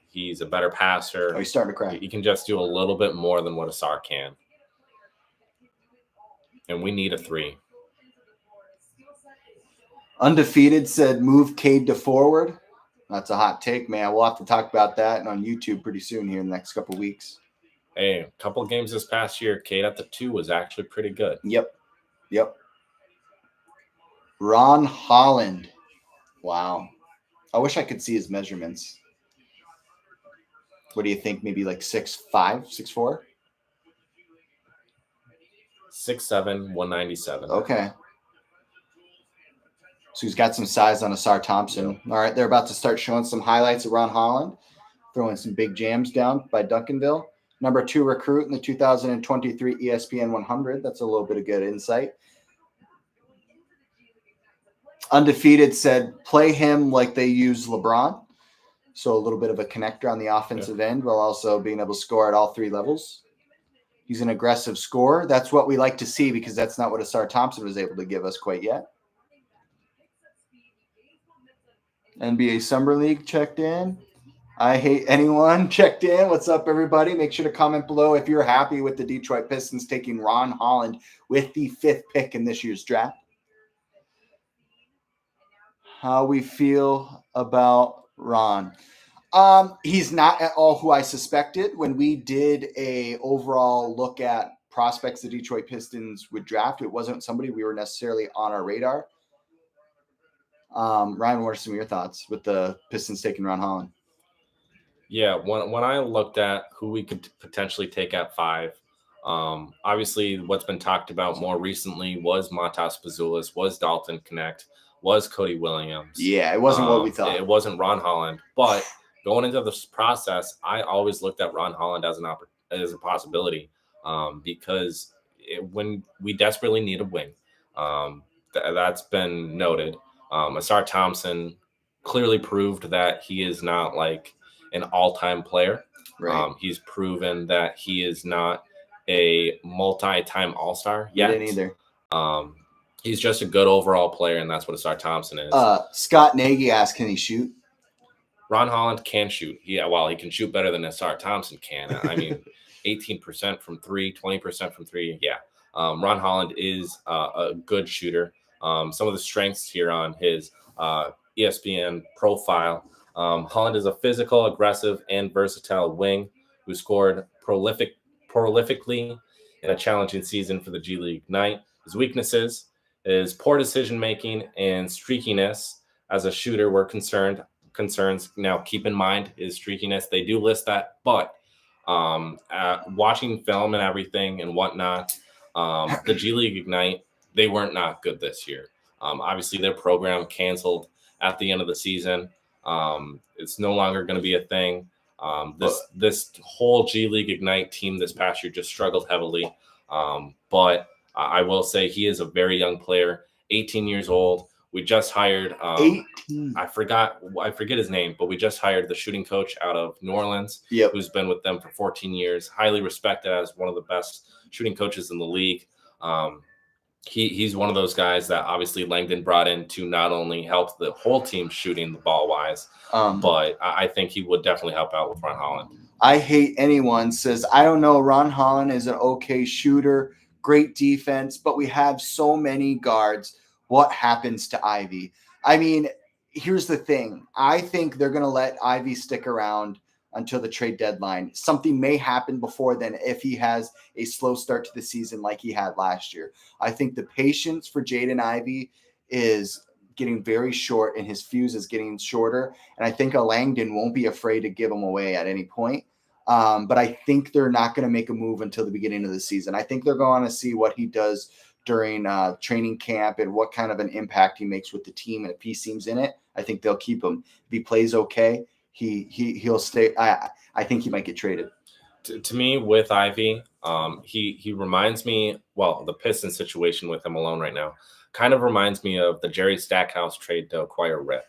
He's a better passer. Oh, he's starting to crack. He can just do a little bit more than what Asar can. And we need a 3. Undefeated said move Cade to forward. That's a hot take, man. We'll have to talk about that on YouTube pretty soon here in the next couple of weeks. Hey, a couple of games this past year, Cade at the 2 was actually pretty good. Yep. Ron Holland. Wow. I wish I could see his measurements. What do you think? Maybe like 6'5", 6'4"? 6'7", 197. Okay. So he's got some size on Asar Thompson. Yep. All right, they're about to start showing some highlights of Ron Holland, throwing some big jams down by Duncanville. Number 2 recruit in the 2023 ESPN 100. That's a little bit of good insight. Undefeated said play him like they use LeBron. So a little bit of a connector on the offensive end while also being able to score at all 3 levels. He's an aggressive scorer. That's what we like to see because that's not what Asar Thompson was able to give us quite yet. NBA Summer League checked in. I hate anyone checked in. What's up, everybody? Make sure to comment below if you're happy with the Detroit Pistons taking Ron Holland with the 5th pick in this year's draft. How we feel about Ron. He's not at all who I suspected. When we did a overall look at prospects the Detroit Pistons would draft, it wasn't somebody we were necessarily on our radar. Ryan, what are some of your thoughts with the Pistons taking Ron Holland? Yeah, when I looked at who we could potentially take at 5, obviously what's been talked about more recently was Matas Bazulis, was Dalton Connect, was Cody Williams. Yeah, it wasn't what we thought. It wasn't Ron Holland. But going into this process, I always looked at Ron Holland as a possibility because when we desperately need a wing, that's been noted. Asar Thompson clearly proved that he is not like an all-time player. Right. He's proven that he is not a multi-time all-star yet. He didn't either. He's just a good overall player, and that's what Asar Thompson is. Scott Nagy asked, can he shoot? Ron Holland can shoot. Yeah, well, he can shoot better than Asar Thompson can. I mean, 18% from 3, 20% from 3. Yeah. Ron Holland is a good shooter. Some of the strengths here on his ESPN profile. Holland is a physical, aggressive, and versatile wing who scored prolifically in a challenging season for the G League Ignite. His weaknesses is poor decision making and streakiness. As a shooter, we're concerns. Now, keep in mind his streakiness. They do list that, but watching film and everything and whatnot, the G League Ignite, they weren't not good this year. Obviously, their program canceled at the end of the season. It's no longer going to be a thing. This whole G League Ignite team this past year just struggled heavily. But I will say he is a very young player, 18 years old. We just hired 18. I forget his name, but we just hired the shooting coach out of New Orleans, who's been with them for 14 years, highly respected as one of the best shooting coaches in the league. He's one of those guys that obviously Langdon brought in to not only help the whole team shooting the ball wise, but I think he would definitely help out with Ron Holland. I hate anyone says, I don't know, Ron Holland is an okay shooter, great defense, but we have so many guards. What happens to Ivy? I mean, here's the thing. I think they're going to let Ivy stick around until the trade deadline. Something may happen before then if he has a slow start to the season like he had last year. I think the patience for Jaden Ivey is getting very short and his fuse is getting shorter. And I think a Langdon won't be afraid to give him away at any point. But I think they're not going to make a move until the beginning of the season. I think they're going to see what he does during training camp and what kind of an impact he makes with the team. And if he seems in it, I think they'll keep him. If he plays okay, he'll stay. I think he might get traded. To me, with Ivy, he reminds me, well, the Pistons situation with him alone right now kind of reminds me of the Jerry Stackhouse trade to acquire Rip.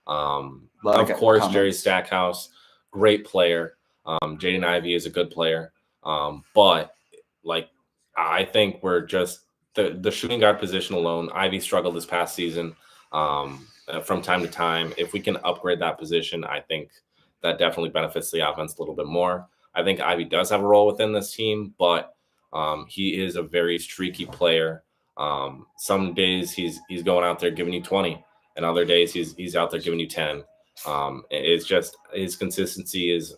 Of course, Jerry Stackhouse, great player. Jaden Ivey is a good player. But like, I think we're just the shooting guard position alone. Ivy struggled this past season from time to time. If we can upgrade that position, I think that definitely benefits the offense a little bit more. I think Ivy does have a role within this team, but he is a very streaky player. Some days he's going out there giving you 20, and other days he's out there giving you 10. It's just his consistency is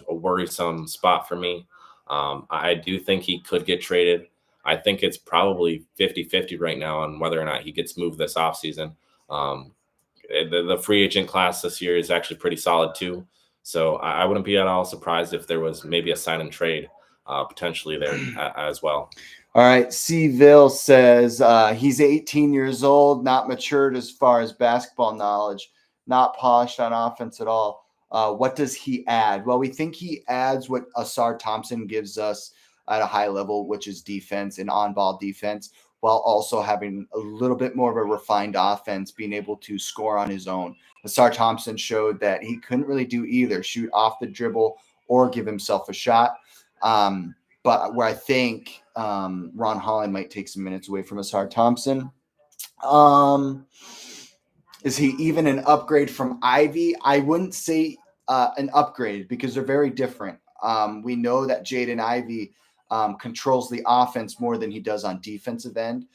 a worrisome spot for me. I do think he could get traded. I think it's probably 50-50 right now on whether or not he gets moved this offseason. The free agent class this year is actually pretty solid too. So I wouldn't be at all surprised if there was maybe a sign and trade potentially there as well. All right. Seville says he's 18 years old, not matured as far as basketball knowledge, not polished on offense at all. What does he add? Well, we think he adds what Asar Thompson gives us at a high level, which is defense and on-ball defense, while also having a little bit more of a refined offense, being able to score on his own. Asar Thompson showed that he couldn't really do either, shoot off the dribble or give himself a shot. But where I think Ron Holland might take some minutes away from Asar Thompson. Is he even an upgrade from Ivy? I wouldn't say an upgrade because they're very different. We know that Jaden Ivey controls the offense more than he does on defensive end,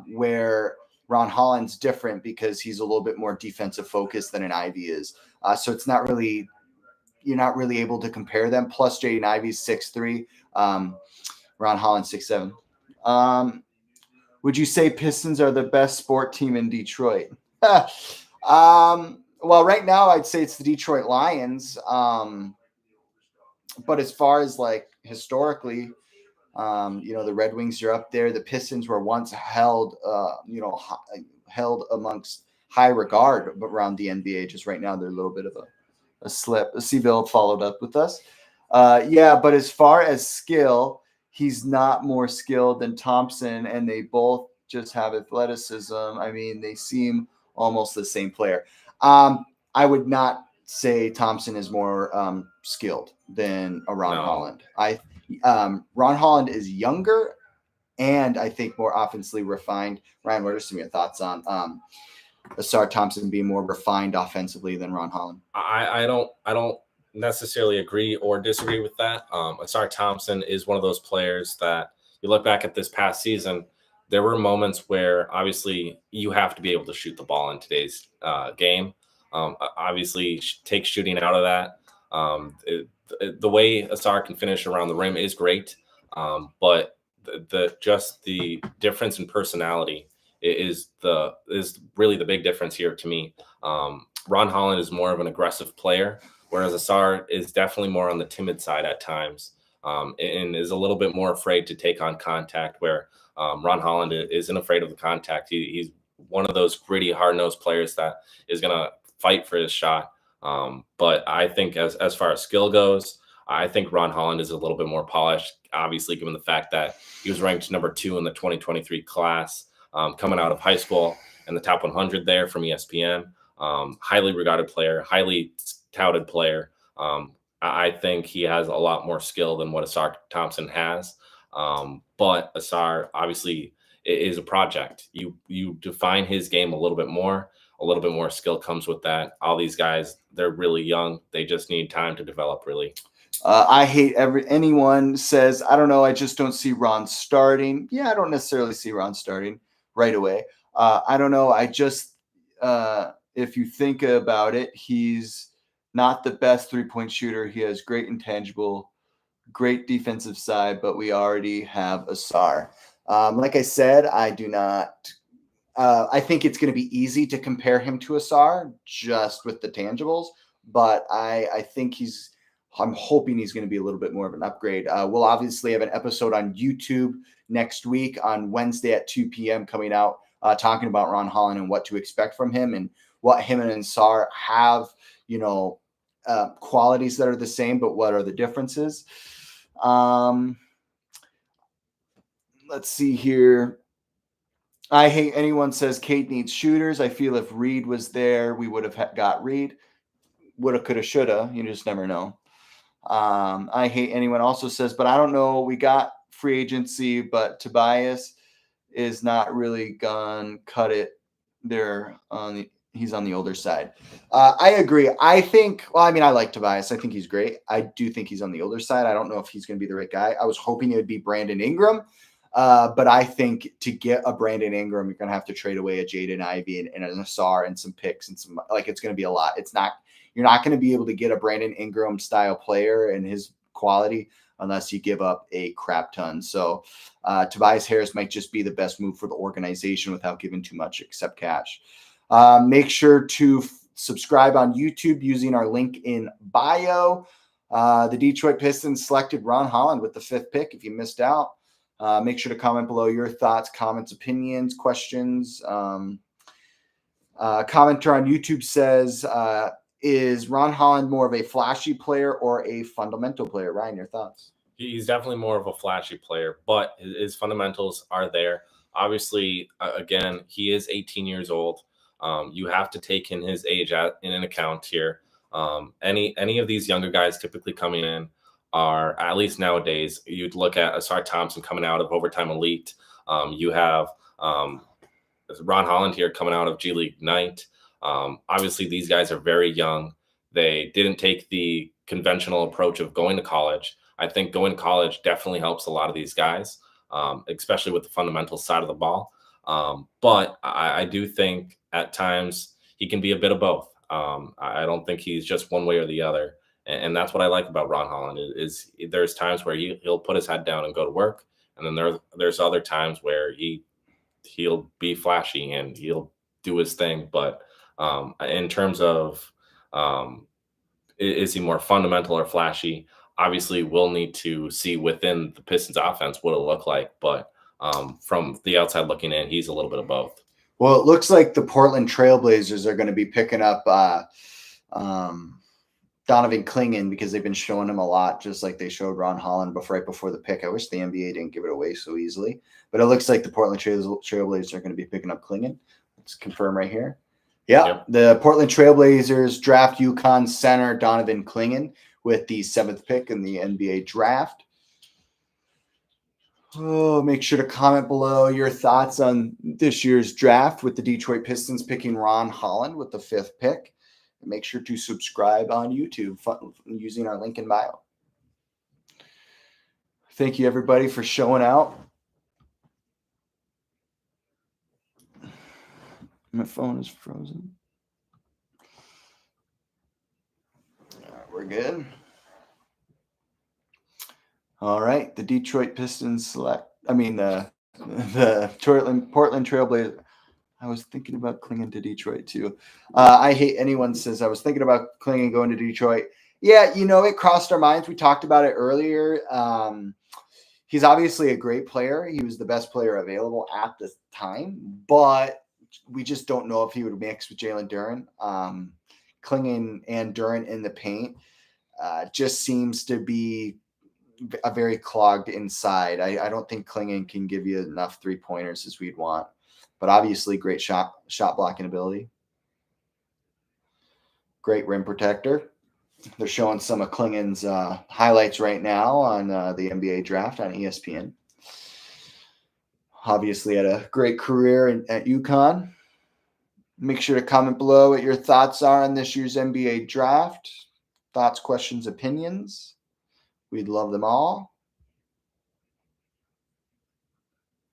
where Ron Holland's different because he's a little bit more defensive focused than an Ivy is. So it's not really, you're not really able to compare them. Plus Jaden Ivey's 6'3", Ron Holland 6'7". Would you say Pistons are the best sport team in Detroit? Well, right now I'd say it's the Detroit Lions. But as far as like historically, the Red Wings are up there. The Pistons were once held, held amongst high regard around the NBA. Just right now, they're a little bit of a slip. Seville followed up with us. But as far as skill, he's not more skilled than Thompson, and they both just have athleticism. I mean, they seem almost the same player. I would not say Thompson is more skilled than a Ron Holland. Ron Holland is younger and I think more offensively refined. Ryan, what are some of your thoughts on Asar Thompson being more refined offensively than Ron Holland? I don't necessarily agree or disagree with that. Asar Thompson is one of those players that you look back at this past season, there were moments where obviously you have to be able to shoot the ball in today's game. Obviously, take shooting out of that. The way Asar can finish around the rim is great, but just the difference in personality is really the big difference here to me. Ron Holland is more of an aggressive player, whereas Asar is definitely more on the timid side at times, and is a little bit more afraid to take on contact. Where Ron Holland isn't afraid of the contact. He's one of those gritty, hard-nosed players that is going to fight for his shot. But I think as far as skill goes, I think Ron Holland is a little bit more polished, obviously, given the fact that he was ranked number 2 in the 2023 class, coming out of high school, in the top 100 there from ESPN. Highly regarded player, highly touted player. I think he has a lot more skill than what Asar Thompson has. But Asar obviously is a project. You define his game a little bit more. A little bit more skill comes with that. All these guys, they're really young. They just need time to develop, really. I hate anyone says, I don't know, I just don't see Ron starting. Yeah, I don't necessarily see Ron starting right away. I don't know. I just, if you think about it, he's not the best 3-point shooter. He has great intangible, great defensive side, but we already have Asar. Like I said, I do not. I think it's going to be easy to compare him to Asar just with the tangibles, but I think I'm hoping he's going to be a little bit more of an upgrade. We'll obviously have an episode on YouTube next week on Wednesday at 2 p.m. coming out, talking about Ron Holland and what to expect from him and what him and Asar have, qualities that are the same, but what are the differences? Let's see here. I hate anyone says Kate needs shooters. I feel if Reed was there, we would have got Reed. Woulda, coulda, shoulda. You just never know. I hate anyone also says, but I don't know. We got free agency, but Tobias is not really gonna cut it there he's on the older side. I agree. I like Tobias. I think he's great. I do think he's on the older side. I don't know if he's going to be the right guy. I was hoping it would be Brandon Ingram. But I think to get a Brandon Ingram, you're going to have to trade away a Jaden Ivey and an Asar and some picks and some, it's going to be a lot. You're not going to be able to get a Brandon Ingram style player and his quality unless you give up a crap ton. So Tobias Harris might just be the best move for the organization without giving too much except cash. Make sure to subscribe on YouTube using our link in bio. The Detroit Pistons selected Ron Holland with the 5th pick. If you missed out, make sure to comment below your thoughts, comments, opinions, questions. Commenter on YouTube says, is Ron Holland more of a flashy player or a fundamental player? Ryan, your thoughts? He's definitely more of a flashy player, but his fundamentals are there. Obviously, again, he is 18 years old. You have to take in his age in an account here. Any of these younger guys typically coming in are, at least nowadays, you'd look at Asar Thompson coming out of Overtime Elite. You have Ron Holland here coming out of G League Ignite. Obviously, these guys are very young. They didn't take the conventional approach of going to college. I think going to college definitely helps a lot of these guys, especially with the fundamental side of the ball. But I do think at times he can be a bit of both. I don't think he's just one way or the other. And that's what I like about Ron Holland is there's times where he'll put his head down and go to work. And then there's other times where he'll be flashy and he'll do his thing. But in terms of is he more fundamental or flashy? Obviously, we'll need to see within the Pistons offense what it'll look like. But from the outside looking in, he's a little bit of both. Well, it looks like the Portland Trailblazers are going to be picking up Donovan Clingan because they've been showing him a lot, just like they showed Ron Holland right before the pick. I wish the NBA didn't give it away so easily. But it looks like the Portland Trailblazers are going to be picking up Clingan. Let's confirm right here. Yeah, yep. The Portland Trailblazers draft UConn center Donovan Clingan with the 7th pick in the NBA draft. Oh, make sure to comment below your thoughts on this year's draft with the Detroit Pistons picking Ron Holland with the 5th pick. And make sure to subscribe on YouTube using our link in bio. Thank you, everybody, for showing out. My phone is frozen. We're good. All right. The Detroit Pistons the Portland Trailblazers. I was thinking about clinging to Detroit too. I hate anyone says I was thinking about clinging going to Detroit. Yeah, it crossed our minds. We talked about it earlier. He's obviously a great player. He was the best player available at the time, but we just don't know if he would mix with Jalen Duren. Clingan and Duren in the paint just seems to be a very clogged inside. I don't think Clingan can give you enough 3-pointers as we'd want, but obviously great shot blocking ability. Great rim protector. They're showing some of Clingan's highlights right now on the NBA draft on ESPN. Obviously had a great career at UConn. Make sure to comment below what your thoughts are on this year's NBA draft. Thoughts, questions, opinions. We'd love them all.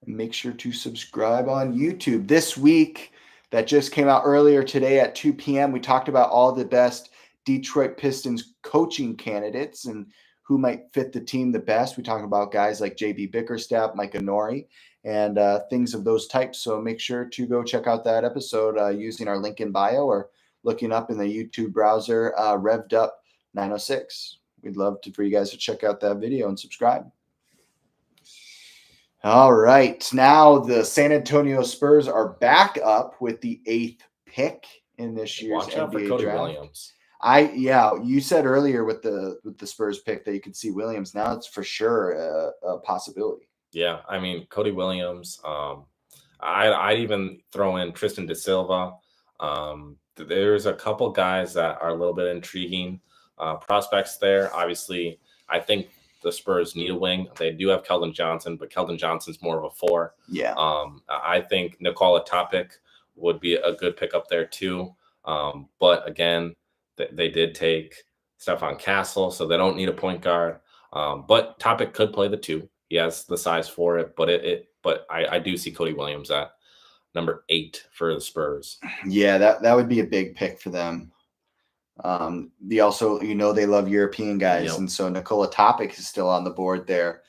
And make sure to subscribe on YouTube. This week, that just came out earlier today at 2 p.m., we talked about all the best Detroit Pistons coaching candidates and who might fit the team the best. We talked about guys like JB Bickerstaff, Mike Inori, and things of those types. So make sure to go check out that episode using our link in bio or looking up in the YouTube browser, Revved Up 906. We'd love for you guys to check out that video and subscribe. All right. Now the San Antonio Spurs are back up with the 8th pick in this year's Watch out NBA for Cody draft. Williams. You said earlier with the Spurs pick that you could see Williams. Now it's for sure a possibility. Yeah, I mean Cody Williams. I'd even throw in Tristan Da Silva. There's a couple guys that are a little bit intriguing prospects there. Obviously, I think the Spurs need a wing. They do have Keldon Johnson, but Keldon Johnson's more of a 4. Yeah. I think Nikola Topic would be a good pickup there too. But again, they did take Stephon Castle, so they don't need a point guard. But Topic could play the 2. He has the size for it, but I do see Cody Williams at number 8 for the Spurs. Yeah, that would be a big pick for them. They also, they love European guys, Yep. and so Nikola Topic is still on the board there.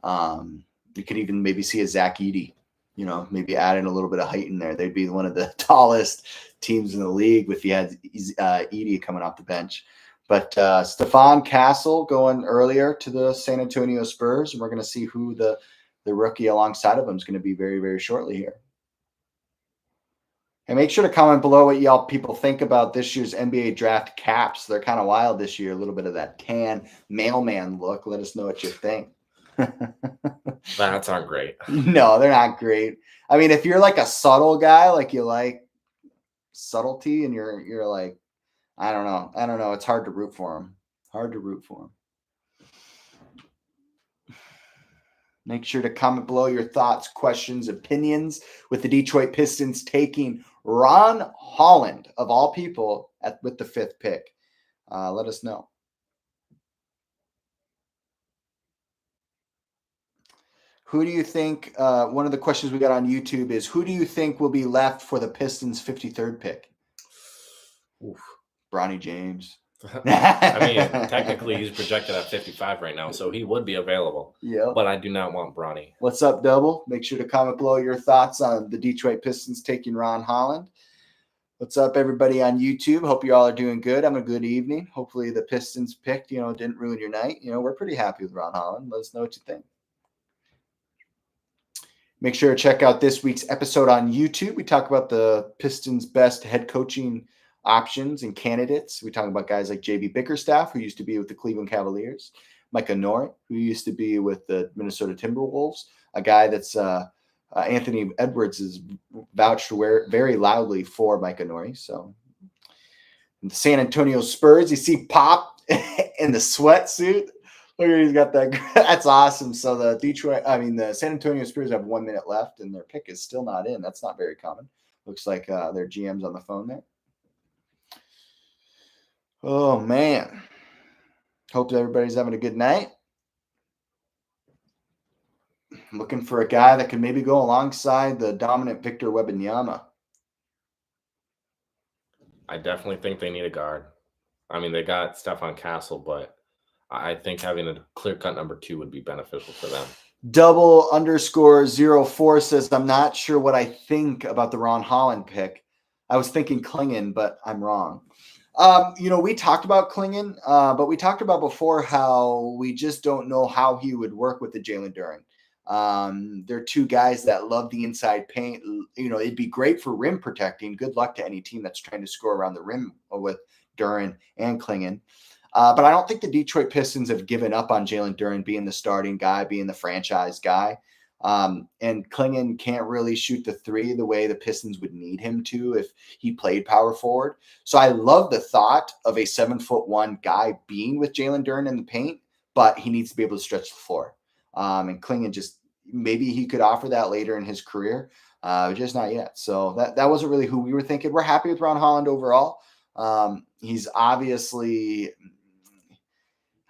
You could even maybe see a Zach Edey, maybe add in a little bit of height in there. They'd be one of the tallest teams in the league if you had Edey coming off the bench. But Stephon Castle going earlier to the San Antonio Spurs, and we're going to see who the rookie alongside of him is going to be very, very shortly here. And make sure to comment below what y'all people think about this year's NBA draft caps. They're kind of wild this year. A little bit of that tan mailman look. Let us know what you think. That's not great. No, they're not great. I mean, if you're like a subtle guy, like you like subtlety, and you're like, I don't know. It's hard to root for him. Make sure to comment below your thoughts, questions, opinions with the Detroit Pistons taking Ron Holland, of all people, with the 5th pick. Let us know. Who do you think, one of the questions we got on YouTube is, who do you think will be left for the Pistons' 53rd pick? Oof. Bronny James. I mean, technically he's projected at 55 right now, so he would be available. Yeah. But I do not want Bronny. What's up, Double? Make sure to comment below your thoughts on the Detroit Pistons taking Ron Holland. What's up, everybody on YouTube? Hope you all are doing good. Have a good evening. Hopefully the Pistons picked, didn't ruin your night. We're pretty happy with Ron Holland. Let us know what you think. Make sure to check out this week's episode on YouTube. We talk about the Pistons' best head coaching options and candidates. We talk about guys like JB Bickerstaff, who used to be with the Cleveland Cavaliers, Mike Inori, who used to be with the Minnesota Timberwolves, a guy that's Anthony Edwards is vouched very loudly for Mike Inori. So the San Antonio Spurs, you see Pop in the sweatsuit. Look, he's got that. That's awesome. So the San Antonio Spurs have 1 minute left, and their pick is still not in. That's not very common. Looks like their GM's on the phone there. Oh, man. Hope everybody's having a good night. I'm looking for a guy that can maybe go alongside the dominant Victor Wembanyama. I definitely think they need a guard. I mean, they got Stefan Castle, but I think having a clear-cut number 2 would be beneficial for them. Double_04 says, I'm not sure what I think about the Ron Holland pick. I was thinking Klingon, but I'm wrong. We talked about Klingon, but we talked about before how we just don't know how he would work with the Jalen Duren. They're two guys that love the inside paint. It'd be great for rim protecting. Good luck to any team that's trying to score around the rim with Duren and Klingon. But I don't think the Detroit Pistons have given up on Jalen Duren being the starting guy, being the franchise guy. And Klingon can't really shoot the three the way the Pistons would need him to if he played power forward. So I love the thought of a 7'1" guy being with Jalen Duren in the paint, but he needs to be able to stretch the floor. And Klingon just, maybe he could offer that later in his career, just not yet. So that wasn't really who we were thinking. We're happy with Ron Holland overall. He's obviously,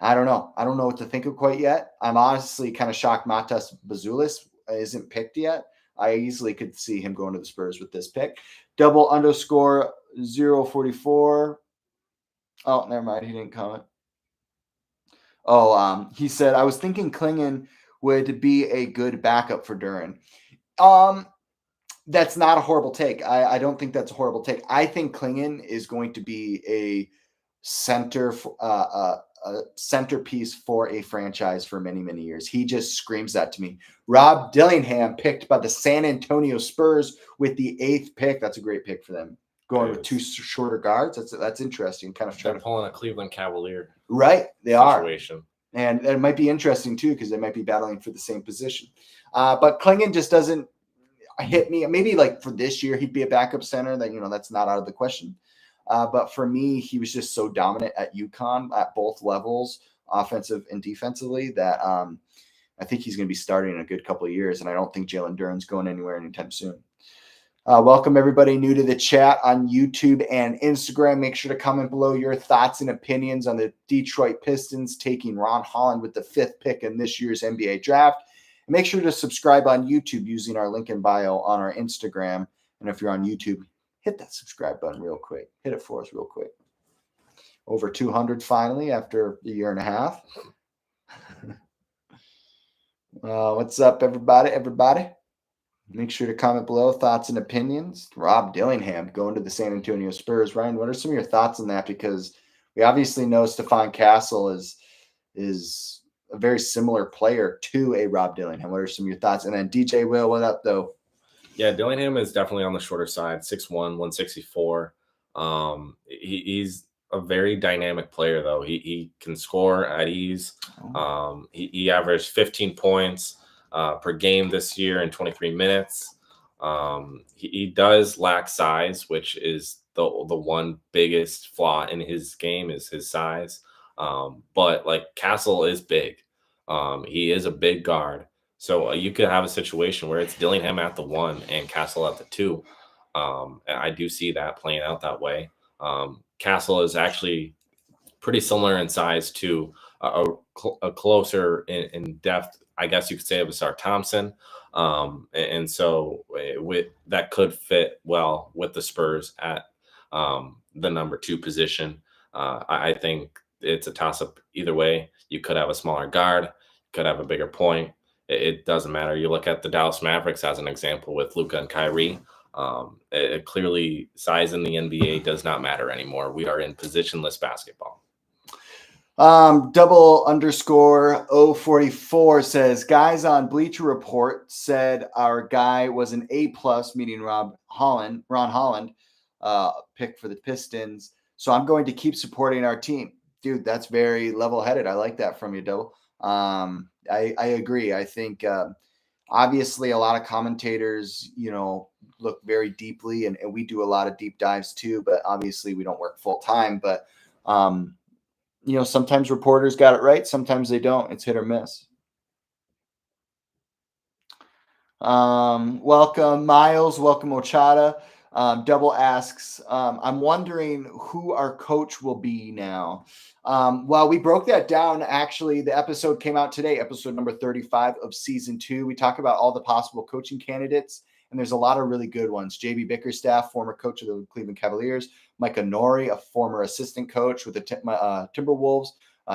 I don't know. I don't know what to think of quite yet. I'm honestly kind of shocked Matas Bazulis isn't picked yet. I easily could see him going to the Spurs with this pick. Double_044. Oh, never mind. He didn't comment. He said, I was thinking Klingon would be a good backup for Duren. That's not a horrible take. I don't think that's a horrible take. I think Klingon is going to be a centerpiece for a franchise for many, many years. He just screams that to me. Rob Dillingham picked by the San Antonio Spurs with the 8th pick. That's a great pick for them. Going with 2 shorter guards. That's interesting. Kind of trying to pulling a Cleveland Cavalier. Right. They situation. Are. And it might be interesting too, because they might be battling for the same position. But Klingon just doesn't hit me. Maybe like for this year, he'd be a backup center. That, that's not out of the question. But for me, he was just so dominant at UConn at both levels, offensive and defensively, that I think he's going to be starting in a good couple of years. And I don't think Jalen Duren's going anywhere anytime soon. Welcome, everybody new to the chat on YouTube and Instagram. Make sure to comment below your thoughts and opinions on the Detroit Pistons taking Ron Holland with the 5th pick in this year's NBA draft. And make sure to subscribe on YouTube using our link in bio on our Instagram. And if you're on YouTube, hit that subscribe button real quick. Hit it for us real quick. Over 200 finally after a year and a half. What's up, everybody? Make sure to comment below thoughts and opinions. Rob Dillingham going to the San Antonio Spurs. Ryan, what are some of your thoughts on that? Because we obviously know Stefan Castle is a very similar player to a Rob Dillingham. What are some of your thoughts? And then DJ Will, what up, though? Yeah, Dillingham is definitely on the shorter side, 6'1", 164. He's a very dynamic player, though. He can score at ease. He averaged 15 points per game this year in 23 minutes. He does lack size, which is the one biggest flaw in his game is his size. But like Castle is big. He is a big guard. So you could have a situation where it's Dillingham at the 1 and Castle at the 2. I do see that playing out that way. Castle is actually pretty similar in size to a closer in depth, I guess you could say, of a Sar Thompson. And so that could fit well with the Spurs at the number 2 position. I think it's a toss-up either way. You could have a smaller guard, could have a bigger point. It doesn't matter. You look at the Dallas Mavericks as an example with Luka and Kyrie. Clearly, size in the NBA does not matter anymore. We are in positionless basketball. Double_044 says, guys on Bleacher Report said our guy was an A+, meaning Ron Holland, pick for the Pistons. So I'm going to keep supporting our team. Dude, that's very level-headed. I like that from you, Double. I agree. I think obviously a lot of commentators, look very deeply, and we do a lot of deep dives too, but obviously we don't work full time. But sometimes reporters got it right, sometimes they don't. It's hit or miss. Welcome, Miles. Welcome, Ochada. Double asks, I'm wondering who our coach will be now. Well, we broke that down. Actually, the episode came out today, episode number 35 of season 2. We talk about all the possible coaching candidates and there's a lot of really good ones. JB Bickerstaff, former coach of the Cleveland Cavaliers, Micah Nori, a former assistant coach with the Timberwolves.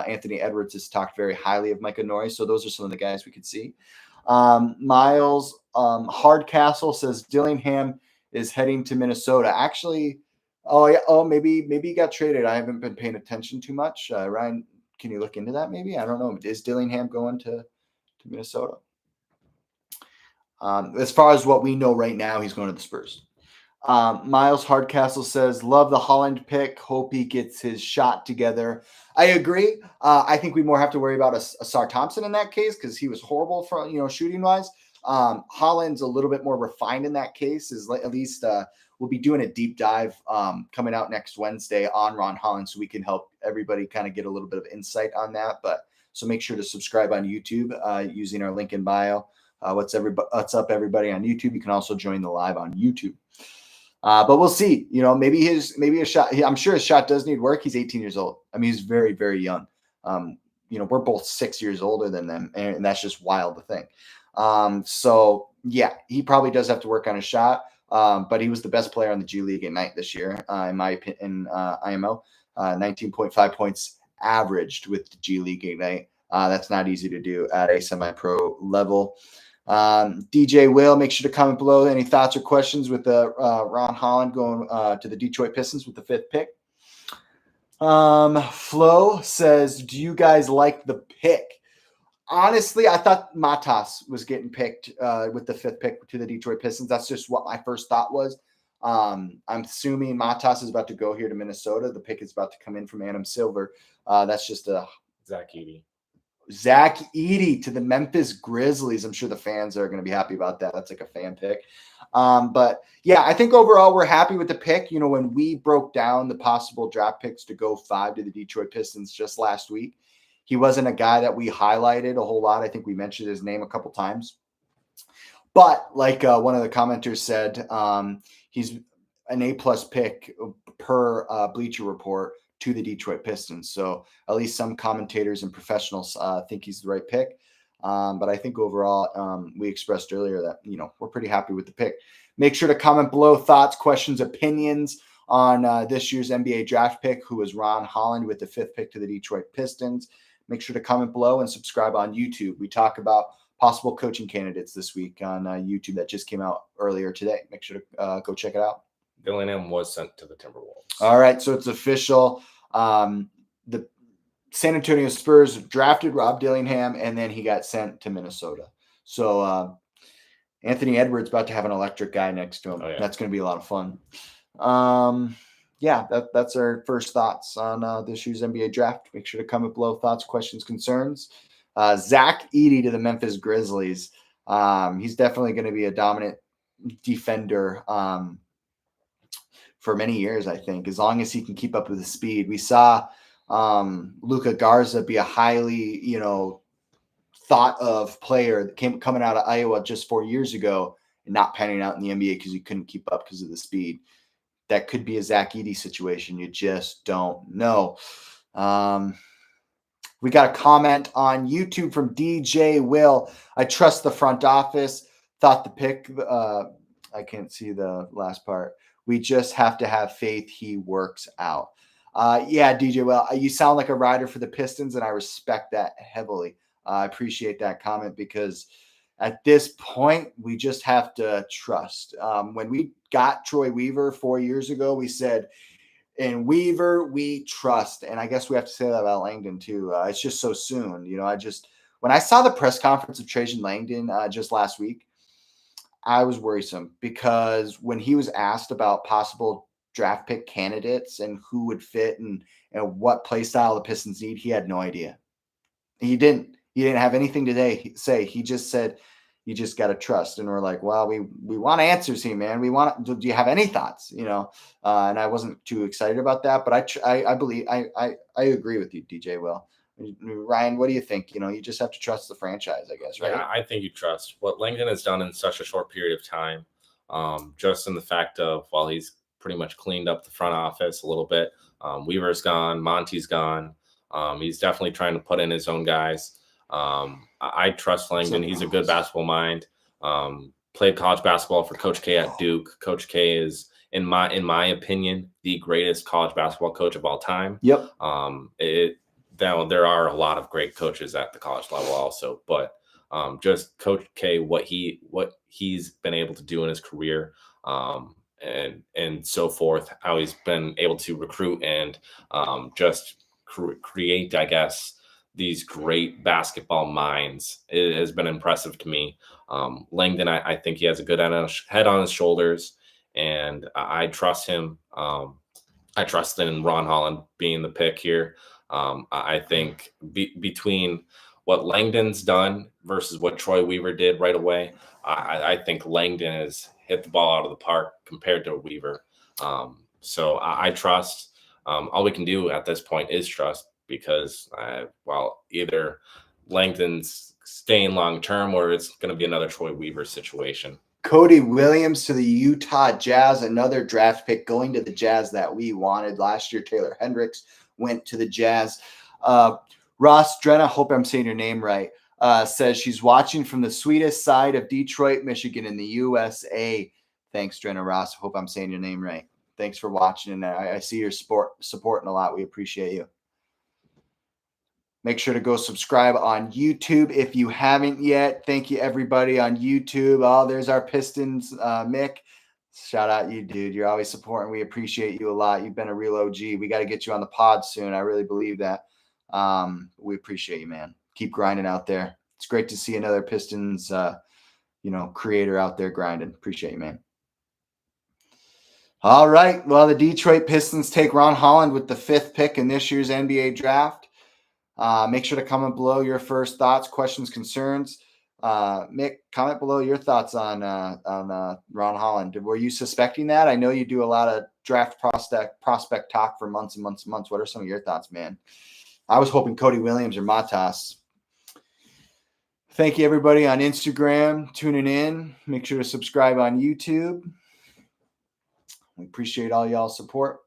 Anthony Edwards has talked very highly of Micah Nori, so those are some of the guys we could see. Miles Hardcastle says Dillingham is heading to Minnesota. Actually, maybe he got traded. I haven't been paying attention too much. Ryan, can you look into that? Maybe, I don't know. Is Dillingham going to Minnesota? As far as what we know right now, he's going to the Spurs. Miles Hardcastle says, love the Holland pick. Hope he gets his shot together. I agree. I think we more have to worry about a Sar Thompson in that case because he was horrible for shooting wise. Holland's a little bit more refined in that case. At least we'll be doing a deep dive coming out next Wednesday on Ron Holland, so we can help everybody kind of get a little bit of insight on that. So make sure to subscribe on YouTube using our link in bio. What's up, everybody on YouTube? You can also join the live on YouTube. But we'll see. Maybe a shot. I'm sure his shot does need work. He's 18 years old. I mean, he's very, very young. We're both 6 years older than them, and that's just wild to think. So yeah, he probably does have to work on his shot. But he was the best player on the G League Ignite this year, in my opinion. IMO, 19.5 points averaged with the G League Ignite. That's not easy to do at a semi-pro level. DJ Will, make sure to comment below any thoughts or questions with Ron Holland going to the Detroit Pistons with the 5th pick. Flo says, do you guys like the pick? Honestly, I thought Matas was getting picked with the 5th pick to the Detroit Pistons. That's just what my first thought was. I'm assuming Matas is about to go here to Minnesota. The pick is about to come in from Adam Silver. That's just a Zach Edey to the Memphis Grizzlies. I'm sure the fans are going to be happy about that. That's like a fan pick. But yeah, I think overall we're happy with the pick. When we broke down the possible draft picks to go 5 to the Detroit Pistons just last week, he wasn't a guy that we highlighted a whole lot. I think we mentioned his name a couple times. But like one of the commenters said, he's an A+ pick per Bleacher Report to the Detroit Pistons. So at least some commentators and professionals think he's the right pick. But I think overall, we expressed earlier that, we're pretty happy with the pick. Make sure to comment below thoughts, questions, opinions on this year's NBA draft pick, who was Ron Holland with the 5th pick to the Detroit Pistons. Make sure to comment below and subscribe on YouTube. We talk about possible coaching candidates this week on YouTube that just came out earlier today. Make sure to go check it out. Dillingham was sent to the Timberwolves. All right, so it's official. The San Antonio Spurs drafted Rob Dillingham, and then he got sent to Minnesota. So Anthony Edwards about to have an electric guy next to him. Oh, yeah. That's going to be a lot of fun. Yeah, that's our first thoughts on this year's NBA draft. Make sure to comment below thoughts, questions, concerns. Zach Edey to the Memphis Grizzlies. He's definitely going to be a dominant defender for many years, I think, as long as he can keep up with the speed. We saw Luka Garza be a highly, thought of player that coming out of Iowa just 4 years ago and not panning out in the NBA because he couldn't keep up because of the speed. That could be a Zach Edey situation. You just don't know. We got a comment on YouTube from DJ Will. I trust the front office. Thought the pick. I can't see the last part. We just have to have faith he works out. Yeah, DJ Will, you sound like a rider for the Pistons, and I respect that heavily. I appreciate that comment because at this point, we just have to trust. When we got Troy Weaver 4 years ago, we said, in Weaver, we trust. And I guess we have to say that about Langdon, too. It's just so soon. When I saw the press conference of Trajan Langdon just last week, I was worrisome because when he was asked about possible draft pick candidates and who would fit and what play style the Pistons need, he had no idea. He didn't have anything to say. He just said, you just got to trust. And we're like, well, we want answers here, man. Do you have any thoughts? And I wasn't too excited about that, but I believe, I agree with you, DJ Will. Ryan, what do you think? You just have to trust the franchise, I guess, right? Yeah, I think you trust what Langdon has done in such a short period of time. Just in the fact of, he's pretty much cleaned up the front office a little bit. Weaver's gone. Monty's gone. He's definitely trying to put in his own guys. I trust Langdon. He's a good basketball mind. played college basketball for Coach K at Duke. Coach K is, in my opinion, the greatest college basketball coach of all time. Yep. There are a lot of great coaches at the college level also, but just Coach K, what he's been able to do in his career, and so forth, how he's been able to recruit and just create, I guess, these great basketball minds. It has been impressive to me. Langdon, I think he has a good head on his shoulders, and I trust him. I trust in Ron Holland being the pick here. I think between what Langdon's done versus what Troy Weaver did right away, I think Langdon has hit the ball out of the park compared to Weaver. So I trust. All we can do at this point is trust, because either Langdon's staying long term or it's going to be another Troy Weaver situation. Cody Williams to the Utah Jazz, another draft pick going to the Jazz that we wanted last year. Taylor Hendricks went to the Jazz. Ross Drenna, hope I'm saying your name right, says she's watching from the sweetest side of Detroit, Michigan in the USA. Thanks, Drenna Ross. Hope I'm saying your name right. Thanks for watching. And I see your supporting a lot. We appreciate you. Make sure to go subscribe on YouTube if you haven't yet. Thank you, everybody on YouTube. Oh, there's our Pistons, Mick. Shout out you, dude. You're always supporting. We appreciate you a lot. You've been a real OG. We got to get you on the pod soon. I really believe that. We appreciate you, man. Keep grinding out there. It's great to see another Pistons, creator out there grinding. Appreciate you, man. All right. Well, the Detroit Pistons take Ron Holland with the 5th pick in this year's NBA draft. Make sure to comment below your first thoughts, questions, concerns. Mick, comment below your thoughts on Ron Holland. Were you suspecting that? I know you do a lot of draft prospect talk for months and months and months. What are some of your thoughts, man? I was hoping Cody Williams or Matas. Thank you, everybody on Instagram tuning in. Make sure to subscribe on YouTube. We appreciate all y'all's support.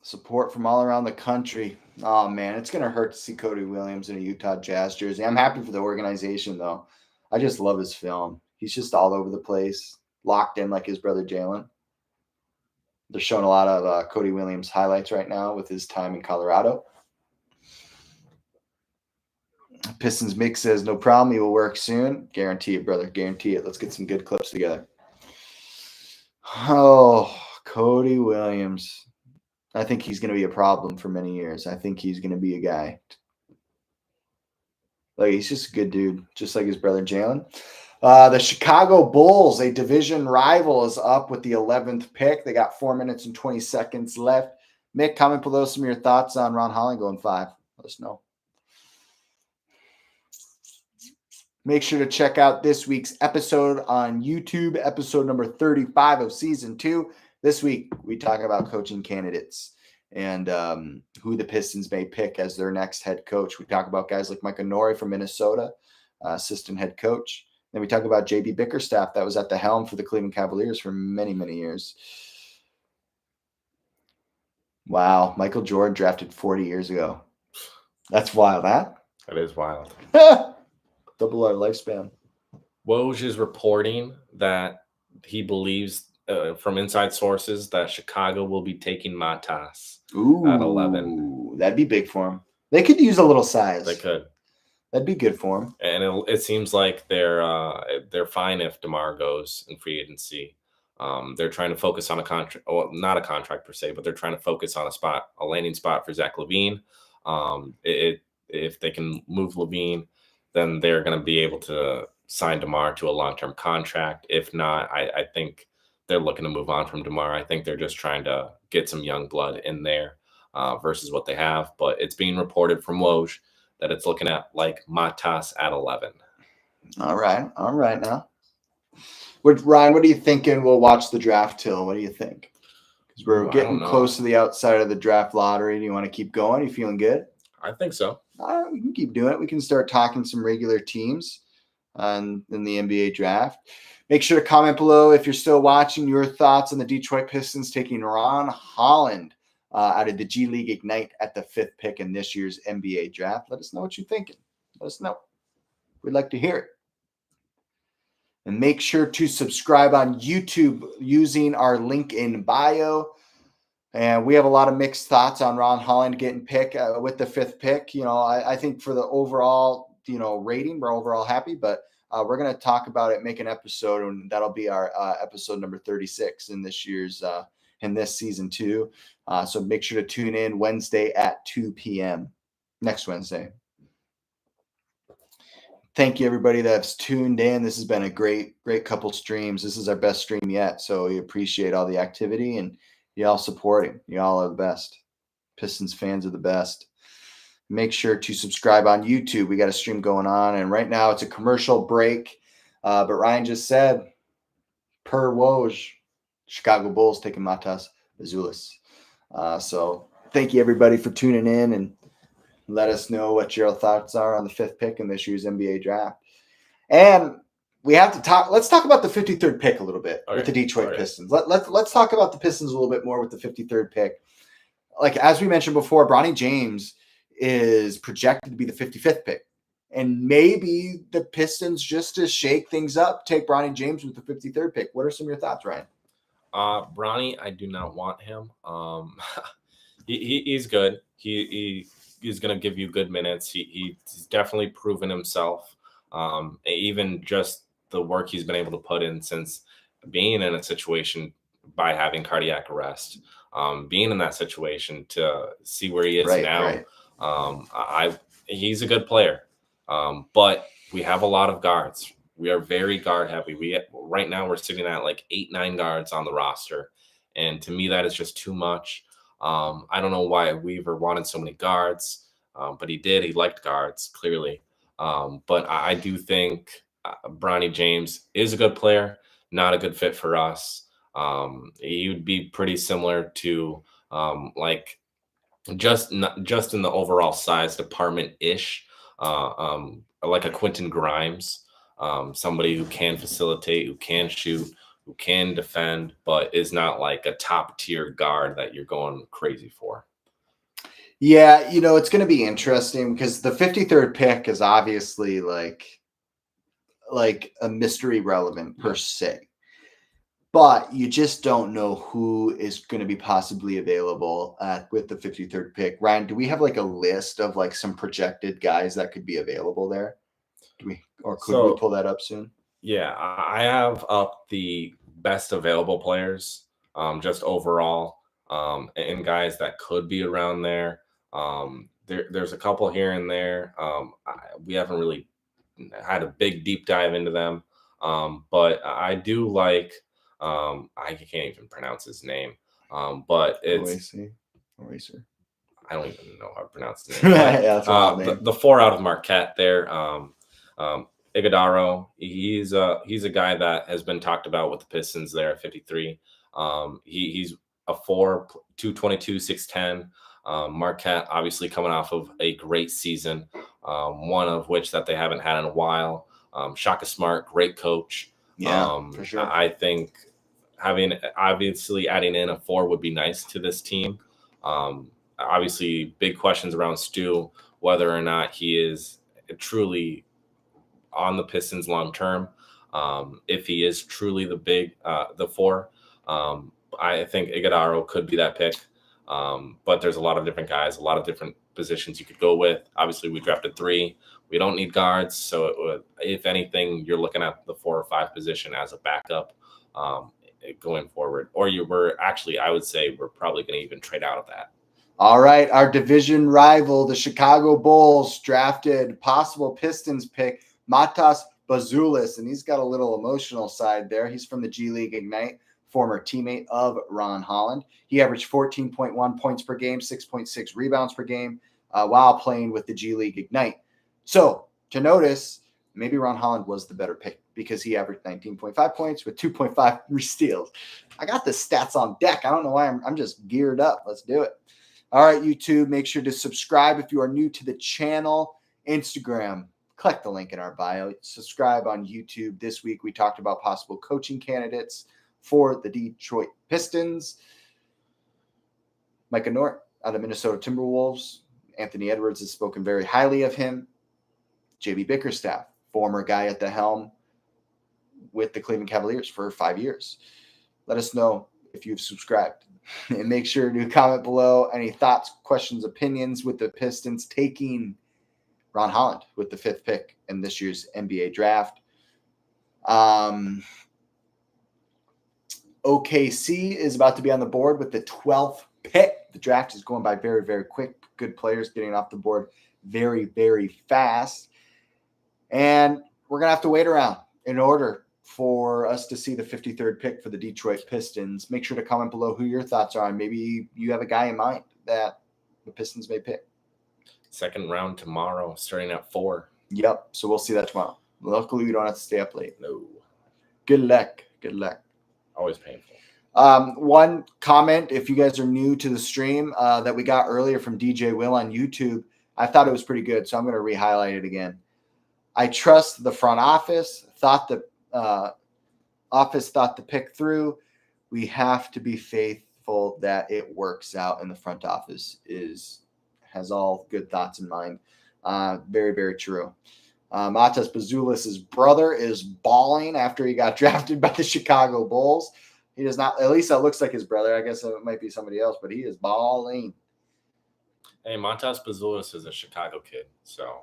Support from all around the country. Oh, man, it's going to hurt to see Cody Williams in a Utah Jazz jersey. I'm happy for the organization, though. I just love his film. He's just all over the place, locked in like his brother Jalen. They're showing a lot of Cody Williams highlights right now with his time in Colorado. Pistons Mix says, no problem. He will work soon. Guarantee it, brother. Guarantee it. Let's get some good clips together. Oh, Cody Williams. I think he's going to be a problem for many years. I think he's going to be a guy. Like, he's just a good dude, just like his brother Jalen. The Chicago Bulls, a division rival, is up with the 11th pick. They got 4 minutes and 20 seconds left. Mick, comment below some of your thoughts on Ron Holland going 5. Let us know. Make sure to check out this week's episode on YouTube, episode number 35 of season 2. This week, we talk about coaching candidates and who the Pistons may pick as their next head coach. We talk about guys like Micah Nori from Minnesota, assistant head coach. Then we talk about J.B. Bickerstaff that was at the helm for the Cleveland Cavaliers for many, many years. Wow, Michael Jordan drafted 40 years ago. That's wild, huh? That is wild. Double our lifespan. Woj is reporting that he believes from inside sources that Chicago will be taking Matas at 11. That'd be big for him. They could use a little size. They could. That'd be good for him. And it seems like they're fine if DeMar goes in free agency. They're trying to focus on a contract, well, not a contract per se, but they're trying to focus on a landing spot for Zach LaVine. If they can move LaVine, then they're going to be able to sign DeMar to a long-term contract. If not, I think they're looking to move on from DeMar. I think they're just trying to get some young blood in there versus what they have. But it's being reported from Woj that it's looking at like Matas at 11. All right now. Ryan, what are you thinking? We'll watch the draft till. What do you think? Because we're getting close to the outside of the draft lottery. Do you want to keep going? Are you feeling good? I think so. We can keep doing it. We can start talking some regular teams in the NBA draft. Make sure to comment below if you're still watching your thoughts on the Detroit Pistons taking Ron Holland out of the G League Ignite at the 5th pick in this year's NBA draft. Let us know what you're thinking. Let us know. We'd like to hear it. And make sure to subscribe on YouTube using our link in bio. And we have a lot of mixed thoughts on Ron Holland getting picked with the 5th pick. I think for the overall, rating, we're overall happy, but we're going to talk about it, make an episode, and that'll be our episode number 36 in this year's, in this season 2. So make sure to tune in Wednesday at 2 p.m. next Wednesday. Thank you, everybody that's tuned in. This has been a great couple streams. This is our best stream yet. So we appreciate all the activity and y'all supporting. Y'all are the best. Pistons fans are the best. Make sure to subscribe on YouTube. We got a stream going on. And right now it's a commercial break. But Ryan just said, per Woj, Chicago Bulls taking Matas Azulis. So thank you, everybody, for tuning in, and let us know what your thoughts are on the 5th pick in this year's NBA draft. And we have to talk. Let's talk about the 53rd pick a little bit with the Detroit Pistons. Let's talk about the Pistons a little bit more with the 53rd pick. Like, as we mentioned before, Bronny James is projected to be the 55th pick. And maybe the Pistons, just to shake things up, take Bronny James with the 53rd pick. What are some of your thoughts, Ryan? Bronny, I do not want him. He's good. He's going to give you good minutes. He's definitely proven himself. Even just the work he's been able to put in since being in a situation by having cardiac arrest, being in that situation to see where he is now. Right. He's a good player. But we have a lot of guards. We are very guard heavy. Right now we're sitting at like 8-9 guards on the roster. And to me, that is just too much. I don't know why Weaver wanted so many guards, but he did. He liked guards, clearly. But I do think Bronny James is a good player, not a good fit for us. He would be pretty similar to just in the overall size department-ish, like a Quentin Grimes, somebody who can facilitate, who can shoot, who can defend, but is not like a top-tier guard that you're going crazy for. Yeah, it's going to be interesting because the 53rd pick is obviously like a mystery relevant per se. But you just don't know who is going to be possibly available with the 53rd pick. Ryan, do we have like a list of like some projected guys that could be available there? Could we pull that up soon? Yeah, I have up the best available players, just overall, and guys that could be around there. There's a couple here and there. We haven't really had a big deep dive into them, but I do like. I can't even pronounce his name, but it's Eraser. I don't even know how to pronounce his name. But, the 4 out of Marquette there. Iguodaro, he's a guy that has been talked about with the Pistons there at 53. He's a 4, 222, 6'10. Marquette obviously coming off of a great season, one of which that they haven't had in a while. Shaka Smart, great coach. Yeah, for sure. I think obviously adding in a 4 would be nice to this team. Obviously, big questions around Stu, whether or not he is truly on the Pistons long term. If he is truly the 4, I think Iguodaro could be that pick. But there's a lot of different guys, a lot of different positions you could go with. Obviously, we drafted 3. We don't need guards, so if anything, you're looking at the 4 or 5 position as a backup going forward. Or I would say we're probably going to even trade out of that. All right, our division rival, the Chicago Bulls, drafted possible Pistons pick Matas Bazulis, and he's got a little emotional side there. He's from the G League Ignite, former teammate of Ron Holland. He averaged 14.1 points per game, 6.6 rebounds per game while playing with the G League Ignite. So to notice, maybe Ron Holland was the better pick because he averaged 19.5 points with 2.5 steals. I got the stats on deck. I don't know why I'm just geared up. Let's do it. All right, YouTube, make sure to subscribe if you are new to the channel. Instagram, click the link in our bio. Subscribe on YouTube. This week, we talked about possible coaching candidates for the Detroit Pistons. Micah Nort out of Minnesota Timberwolves. Anthony Edwards has spoken very highly of him. JB Bickerstaff, former guy at the helm. with the Cleveland Cavaliers for 5 years. Let us know if you've subscribed. And make sure to comment below any thoughts, questions, opinions with the Pistons taking Ron Holland with the 5th pick in this year's NBA draft. OKC is about to be on the board with the 12th pick. The draft is going by very, very quick. Good players getting off the board very, very fast. And we're going to have to wait around in order for us to see the 53rd pick for the Detroit Pistons. Make sure to comment below who your thoughts are on. Maybe you have a guy in mind that the Pistons may pick. Second round tomorrow, starting at 4. Yep. So we'll see that tomorrow. Luckily, we don't have to stay up late. No. Good luck. Good luck. Always painful. One comment, if you guys are new to the stream, that we got earlier from DJ Will on YouTube, I thought it was pretty good, so I'm going to re-highlight it again. I trust the front office. Thought the pick through. We have to be faithful that it works out, and the front office has all good thoughts in mind. Very, very true. Matas Bazulis' brother is balling after he got drafted by the Chicago Bulls. He does not, at least that looks like his brother. I guess it might be somebody else, but he is balling. Hey, Matas Bazulis is a Chicago kid, so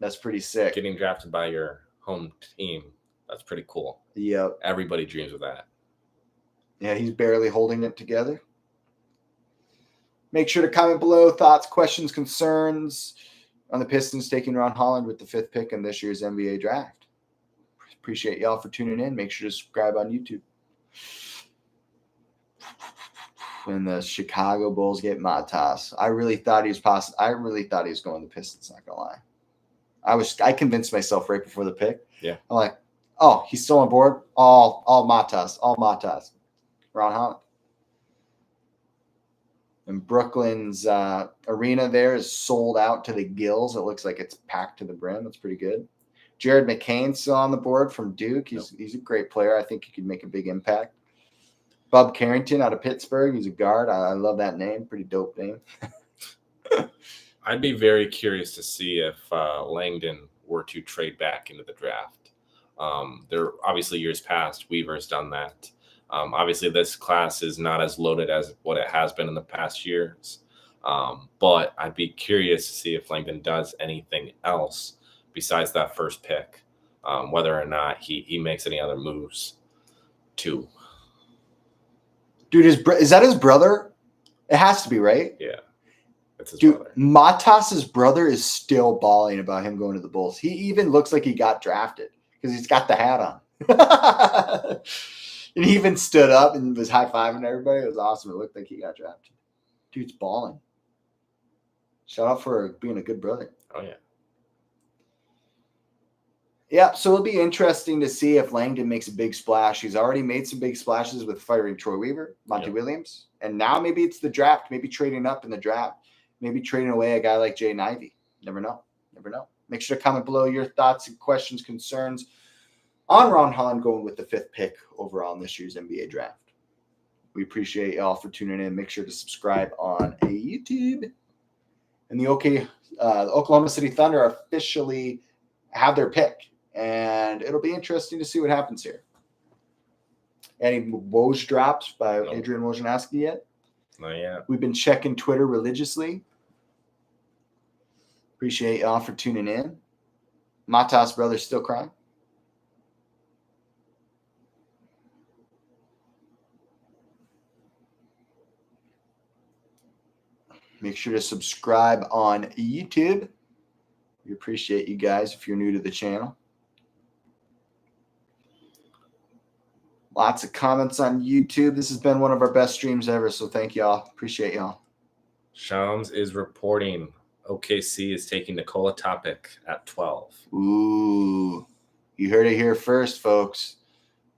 that's pretty sick. Getting drafted by your home team, that's pretty cool. Yep. Everybody dreams of that. Yeah, he's barely holding it together. Make sure to comment below thoughts, questions, concerns on the Pistons taking Ron Holland with the 5th pick in this year's NBA draft. Appreciate y'all for tuning in. Make sure to subscribe on YouTube. When the Chicago Bulls get Matas, I really thought he was possible. I really thought he was going to the Pistons. Not gonna lie, I convinced myself right before the pick. Yeah, I'm like, oh, he's still on board. All Matas, Ron Holland. And Brooklyn's arena there is sold out to the gills. It looks like it's packed to the brim. That's pretty good. Jared McCain's still on the board from Duke. He's a great player. I think he could make a big impact. Bub Carrington out of Pittsburgh. He's a guard. I love that name. Pretty dope name. I'd be very curious to see if Langdon were to trade back into the draft. There obviously years past, Weaver's done that. Obviously, this class is not as loaded as what it has been in the past years. But I'd be curious to see if Langdon does anything else besides that first pick, whether or not he makes any other moves too. Dude, is that his brother? It has to be, right? Yeah. It's his Dude, brother. Matas's brother is still bawling about him going to the Bulls. He even looks like he got drafted because he's got the hat on. And he even stood up and was high-fiving everybody. It was awesome. It looked like he got drafted. Dude's balling. Shout out for being a good brother. Oh, yeah. Yeah, so it'll be interesting to see if Langdon makes a big splash. He's already made some big splashes with firing Troy Weaver, Monty Williams, and now maybe it's the draft, maybe trading up in the draft, maybe trading away a guy like Jay Ivey. Never know. Make sure to comment below your thoughts and questions, concerns on Ron Holland going with the 5th pick overall in this year's NBA draft. We appreciate y'all for tuning in. Make sure to subscribe on YouTube. And the Oklahoma City Thunder officially have their pick. And it'll be interesting to see what happens here. Any Woj drops by Adrian Wojnarowski yet? Not yet. We've been checking Twitter religiously. Appreciate y'all for tuning in. Matas' brother's still crying. Make sure to subscribe on YouTube. We appreciate you guys if you're new to the channel. Lots of comments on YouTube. This has been one of our best streams ever, so thank y'all. Appreciate y'all. Shams is reporting OKC is taking Nikola Topic at 12. Ooh, you heard it here first, folks.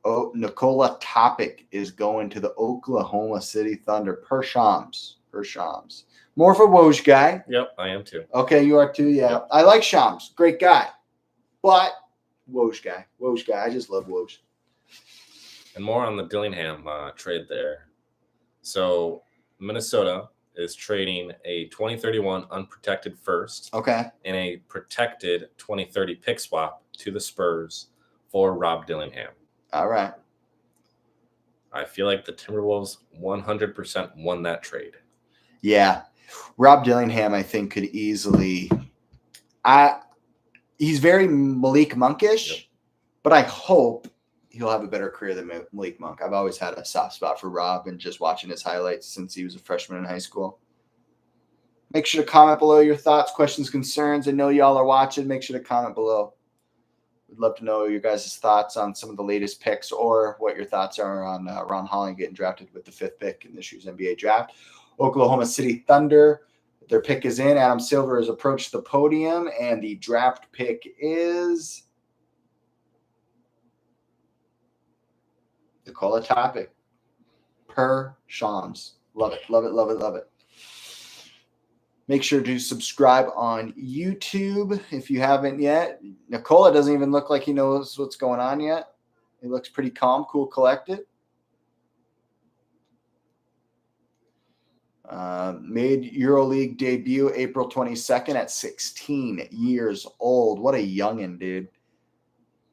Oh, Nikola Topic is going to the Oklahoma City Thunder per Shams. More of a Woj guy. Yep, I am too. Okay, you are too. Yeah, yep. I like Shams. Great guy. But Woj guy. I just love Woj. And more on the Dillingham trade there. So Minnesota is trading a 2031 unprotected first. Okay. And a protected 2030 pick swap to the Spurs for Rob Dillingham. All right. I feel like the Timberwolves 100% won that trade. Yeah. Rob Dillingham, I think, could easily he's very Malik Monkish, Yep. but I hope he'll have a better career than Malik Monk. I've always had a soft spot for Rob and just watching his highlights since he was a freshman in high school. Make sure to comment below your thoughts, questions, concerns. I know y'all are watching. Make sure to comment below. We'd love to know your guys' thoughts on some of the latest picks or what your thoughts are on Ron Holland getting drafted with the 5th pick in this year's NBA draft. Oklahoma City Thunder, their pick is in. Adam Silver has approached the podium, and the draft pick is Nikola Topic per Shams. Love it, love it, love it, love it. Make sure to subscribe on YouTube if you haven't yet. Nikola doesn't even look like he knows what's going on yet. He looks pretty calm, cool, collected. Made EuroLeague debut April 22nd at 16 years old. What a youngin', dude.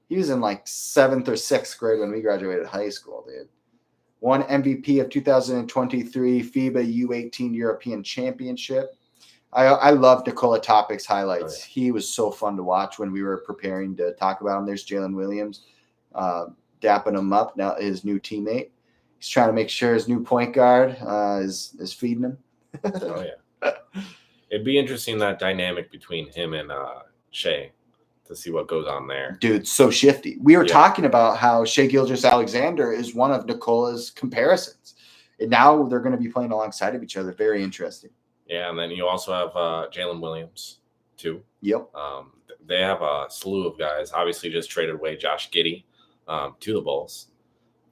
He was in like 7th or 6th grade when we graduated high school, dude. Won MVP of 2023 FIBA U18 European Championship. I love Nikola Topic's highlights. Oh, yeah. He was so fun to watch when we were preparing to talk about him. There's Jalen Williams dapping him up, now his new teammate. He's trying to make sure his new point guard is feeding him. Oh, yeah. It'd be interesting, that dynamic between him and Shea, to see what goes on there. Dude, so shifty. We were talking about how Shea Gilgeous-Alexander is one of Nikola's comparisons. And now they're going to be playing alongside of each other. Very interesting. Yeah, and then you also have Jalen Williams, too. Yep. They have a slew of guys. Obviously, just traded away Josh Giddey to the Bulls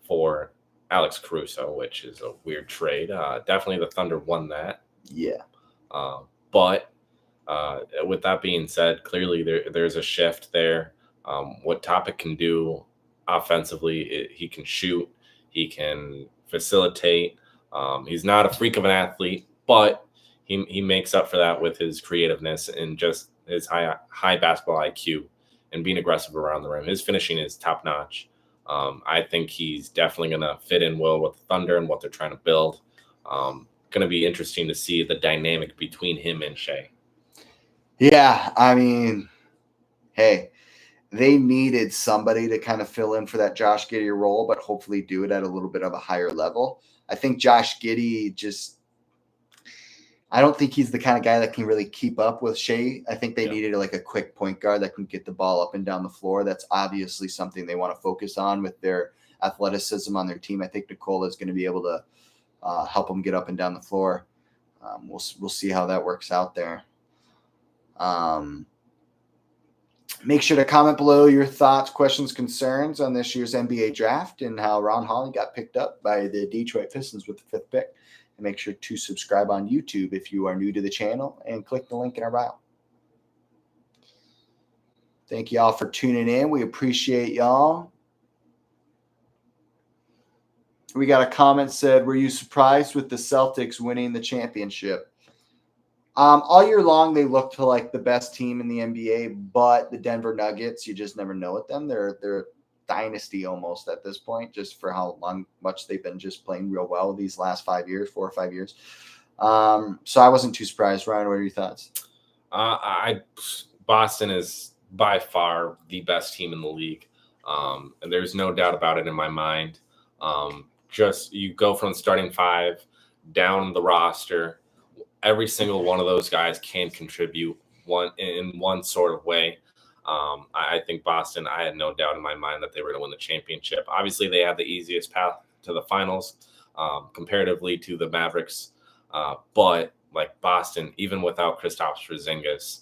for Alex Caruso, which is a weird trade. Definitely the Thunder won that. Yeah. But with that being said, clearly there's a shift there. What Topic can do offensively, he can shoot, he can facilitate. He's not a freak of an athlete, but he makes up for that with his creativeness and just his high basketball IQ and being aggressive around the rim. His finishing is top notch. I think he's definitely going to fit in well with the Thunder and what they're trying to build. Going to be interesting to see the dynamic between him and Shea. Yeah, I mean, hey, they needed somebody to kind of fill in for that Josh Giddey role, but hopefully do it at a little bit of a higher level. I think Josh Giddey I don't think he's the kind of guy that can really keep up with Shea. I think they needed like a quick point guard that can get the ball up and down the floor. That's obviously something they want to focus on with their athleticism on their team. I think Nikola is going to be able to help them get up and down the floor. We'll see how that works out there. Make sure to comment below your thoughts, questions, concerns on this year's NBA draft and how Ron Holland got picked up by the Detroit Pistons with the 5th pick. And make sure to subscribe on YouTube if you are new to the channel and click the link in our bio. Thank y'all for tuning in. We appreciate y'all. We got a comment said, were you surprised with the Celtics winning the championship? All year long, they look to like the best team in the NBA, but the Denver Nuggets, you just never know with them. They're dynasty almost at this point, just for how much they've been just playing real well these last 5 years, 4 or 5 years. So I wasn't too surprised. Ryan, what are your thoughts? Boston is by far the best team in the league. And there's no doubt about it in my mind. Just you go from starting 5 down the roster. Every single one of those guys can contribute in one sort of way. I think Boston, I had no doubt in my mind that they were going to win the championship. Obviously, they had the easiest path to the finals comparatively to the Mavericks. But like Boston, even without Kristaps Porzingis,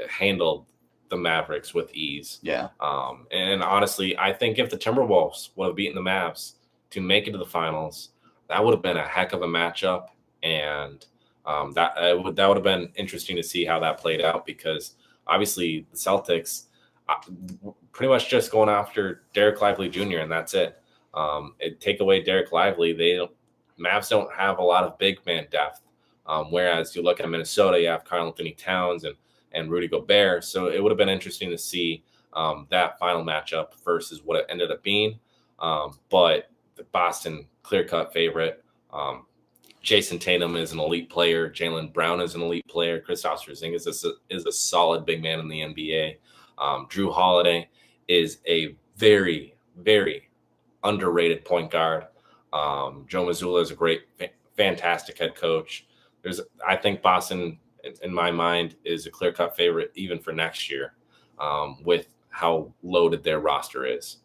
handled the Mavericks with ease. Yeah. And honestly, I think if the Timberwolves would have beaten the Mavs to make it to the finals, that would have been a heck of a matchup. And that would have been interesting to see how that played out, because obviously the Celtics pretty much just going after Derek Lively Jr. and that's it. Take away Derek Lively, Mavs don't have a lot of big man depth. Whereas you look at Minnesota, you have Karl Anthony Towns and Rudy Gobert. So it would have been interesting to see that final matchup versus what it ended up being. But the Boston clear-cut favorite. Jason Tatum is an elite player. Jaylen Brown is an elite player. Kristaps Porzingis is a solid big man in the NBA. Drew Holiday is a very, very underrated point guard. Joe Mazzulla is a great, fantastic head coach. I think Boston, in my mind, is a clear-cut favorite even for next year, with how loaded their roster is.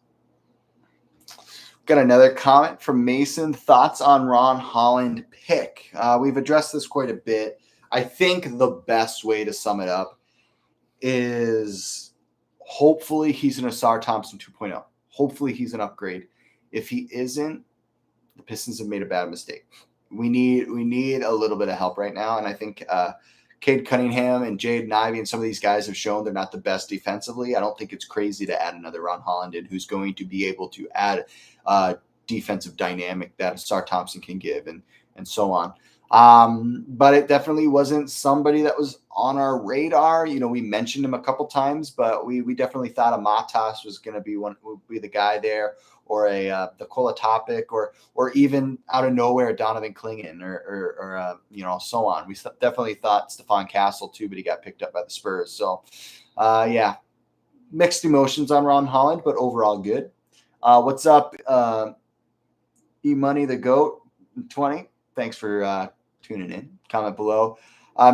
Got another comment from Mason. Thoughts on Ron Holland pick? We've addressed this quite a bit. I think the best way to sum it up is hopefully he's an Asar Thompson 2.0. Hopefully he's an upgrade. If he isn't, the Pistons have made a bad mistake. We need a little bit of help right now, and I think Cade Cunningham and Jaden Ivey and some of these guys have shown they're not the best defensively. I don't think it's crazy to add another Ron Holland in who's going to be able to add defensive dynamic that Asar Thompson can give and so on. But it definitely wasn't somebody that was on our radar. We mentioned him a couple times, but we definitely thought Amatas was going to be the guy there, or the Kola Topic, or even out of nowhere Donovan Clingan or so on. We definitely thought Stephon Castle too, but he got picked up by the Spurs. So mixed emotions on Ron Holland, but overall good. What's up, E-Money the GOAT 20? Thanks for tuning in. Comment below.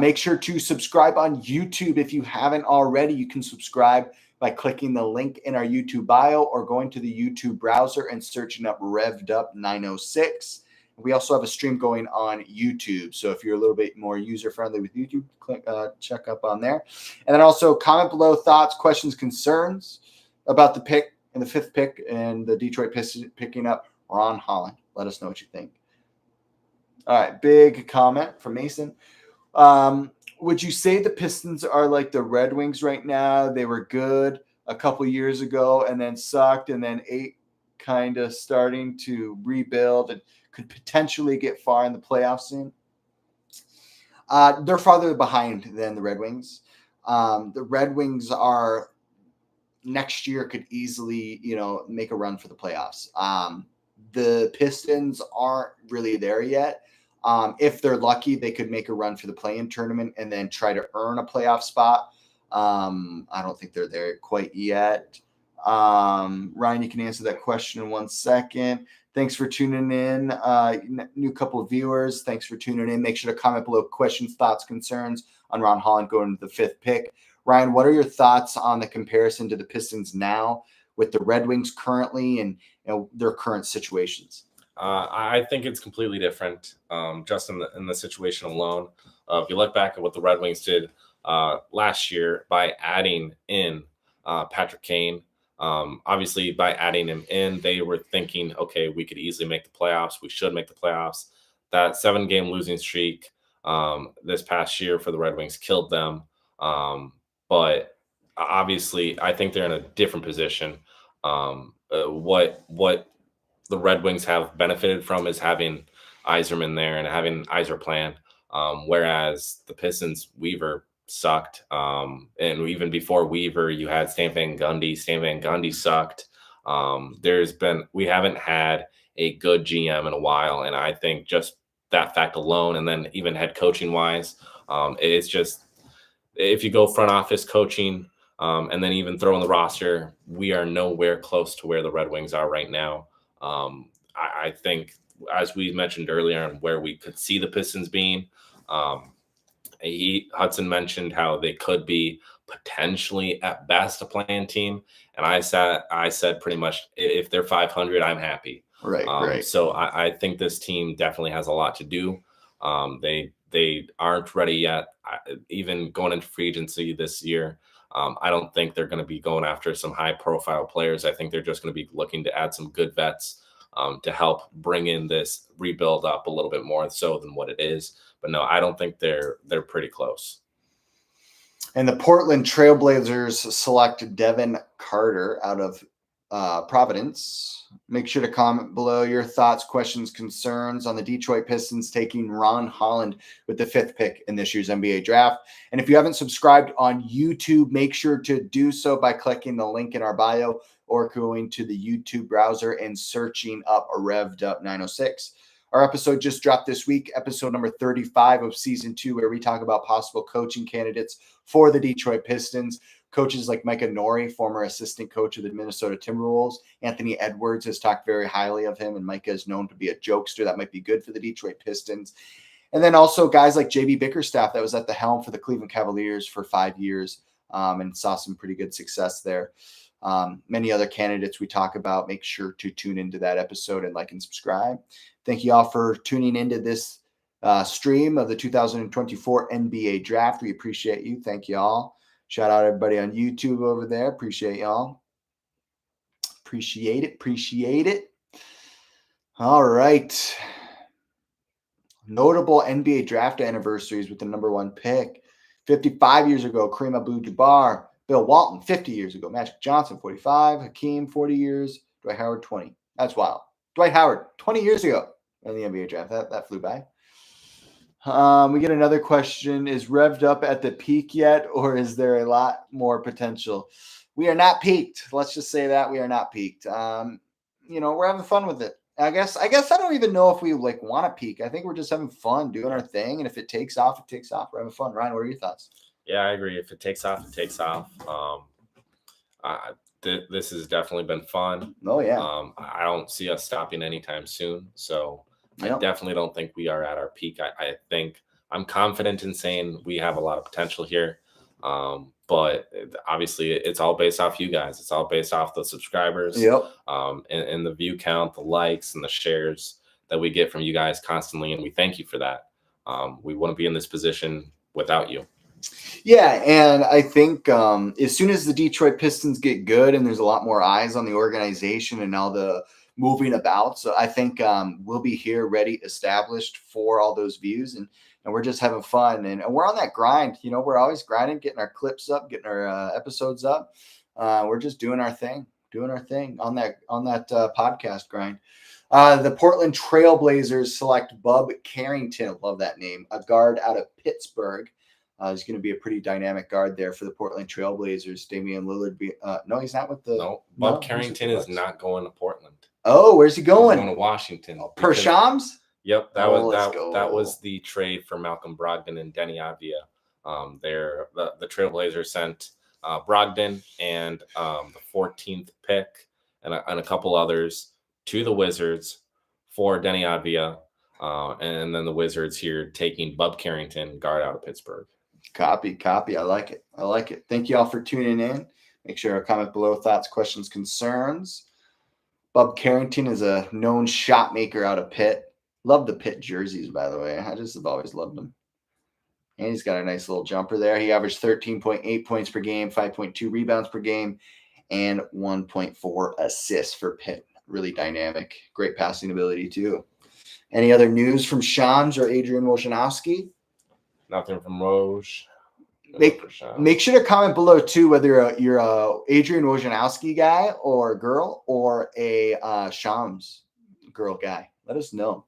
Make sure to subscribe on YouTube if you haven't already. You can subscribe by clicking the link in our YouTube bio or going to the YouTube browser and searching up Revved Up 906. We also have a stream going on YouTube. So if you're a little bit more user-friendly with YouTube, check up on there. And then also comment below thoughts, questions, concerns about the pick and the 5th pick and the Detroit Pistons picking up Ron Holland. Let us know what you think. All right, big comment from Mason. Would you say the Pistons are like the Red Wings right now? They were good a couple years ago and then sucked, and then kind of starting to rebuild and could potentially get far in the playoffs soon? They're farther behind than the Red Wings. The Red Wings are next year could easily, make a run for the playoffs. The Pistons aren't really there yet. If they're lucky, they could make a run for the play-in tournament and then try to earn a playoff spot. I don't think they're there quite yet. Ryan, you can answer that question in 1 second. Thanks for tuning in. New couple of viewers. Thanks for tuning in. Make sure to comment below questions, thoughts, concerns on Ron Holland going to the 5th pick. Ryan, what are your thoughts on the comparison to the Pistons now with the Red Wings currently and their current situations? I think it's completely different, just in the situation alone. If you look back at what the Red Wings did last year by adding in Patrick Kane, obviously by adding him in, they were thinking, okay, we could easily make the playoffs. We should make the playoffs. That 7-game losing streak this past year for the Red Wings killed them. But obviously, I think they're in a different position. What the Red Wings have benefited from is having Yzerman there and having Yzer plan, whereas the Pistons, Weaver sucked. And even before Weaver, you had Stan Van Gundy. Stan Van Gundy sucked. We haven't had a good GM in a while, and I think just that fact alone, and then even head coaching wise, it's just, if you go front office coaching, and then even throw in the roster, we are nowhere close to where the Red Wings are right now. I think, as we mentioned earlier, on where we could see the Pistons being, Hudson mentioned how they could be potentially at best a play-in team, and I said pretty much, if they're 500, I'm happy. Right. So I think this team definitely has a lot to do. They aren't ready yet. Even going into free agency this year, I don't think they're going to be going after some high-profile players. I think they're just going to be looking to add some good vets to help bring in this rebuild up a little bit more so than what it is. But no, I don't think they're pretty close. And the Portland Trailblazers selected Devin Carter out of Providence. Make sure to comment below your thoughts, questions, concerns on the Detroit Pistons taking Ron Holland with the 5th pick in this year's NBA draft. And if you haven't subscribed on YouTube, make sure to do so by clicking the link in our bio or going to the YouTube browser and searching up Revved Up 906. Our episode just dropped this week, episode number 35 of season 2, where we talk about possible coaching candidates for the Detroit Pistons. Coaches like Micah Nori, former assistant coach of the Minnesota Timberwolves. Anthony Edwards has talked very highly of him, and Micah is known to be a jokester. That might be good for the Detroit Pistons. And then also guys like JB Bickerstaff that was at the helm for the Cleveland Cavaliers for 5 years and saw some pretty good success there. Many other candidates we talk about. Make sure to tune into that episode and like and subscribe. Thank you all for tuning into this stream of the 2024 NBA Draft. We appreciate you. Thank you all. Shout out everybody on YouTube over there. Appreciate y'all. Appreciate it. All right. Notable NBA draft anniversaries with the number 1 pick. 55 years ago, Kareem Abdul-Jabbar. Bill Walton, 50 years ago. Magic Johnson, 45. Hakeem, 40 years. Dwight Howard, 20. That's wild. Dwight Howard, 20 years ago in the NBA draft. That flew by. We get another question. Is Revved Up at the peak yet, or is there a lot more potential? We are not peaked. Let's just say that we are not peaked. We're having fun with it. I guess I don't even know if we want to peak. I think we're just having fun doing our thing. And if it takes off, it takes off. We're having fun. Ryan, what are your thoughts? Yeah, I agree. If it takes off, it takes off. This has definitely been fun. Oh, yeah. I don't see us stopping anytime soon. So I definitely don't think we are at our peak. I think I'm confident in saying we have a lot of potential here. But obviously it's all based off you guys. It's all based off the subscribers, and the view count, the likes and the shares that we get from you guys constantly. And we thank you for that. We wouldn't be in this position without you. Yeah, and I think as soon as the Detroit Pistons get good and there's a lot more eyes on the organization and all the moving about, so I think we'll be here ready, established for all those views, and we're just having fun, and we're on that grind. We're always grinding, getting our clips up, getting our episodes up. We're just doing our thing on that podcast grind. The Portland Trailblazers select Bub Carrington. Love that name. A guard out of Pittsburgh. He's going to be a pretty dynamic guard there for the Portland Trailblazers. Damian Lillard. No, he's not with the. No, Bub Carrington is not going to Portland. Oh, where's he going? He's going to Washington. Per Shams? Yep, that was the trade for Malcolm Brogdon and Denny Avdia. The Trailblazers sent Brogdon and the 14th pick and a couple others to the Wizards for Denny Avdia, and then the Wizards here taking Bub Carrington, guard out of Pittsburgh. Copy. I like it. Thank you all for tuning in. Make sure to comment below thoughts, questions, concerns. Bub Carrington is a known shot maker out of Pitt. Love the Pitt jerseys, by the way. I just have always loved them. And he's got a nice little jumper there. He averaged 13.8 points per game, 5.2 rebounds per game, and 1.4 assists for Pitt. Really dynamic. Great passing ability, too. Any other news from Shams or Adrian Wojnarowski? Nothing from Woj. Make sure to comment below, too, whether you're a Adrian Wojnarowski guy or girl or a Shams girl guy. Let us know.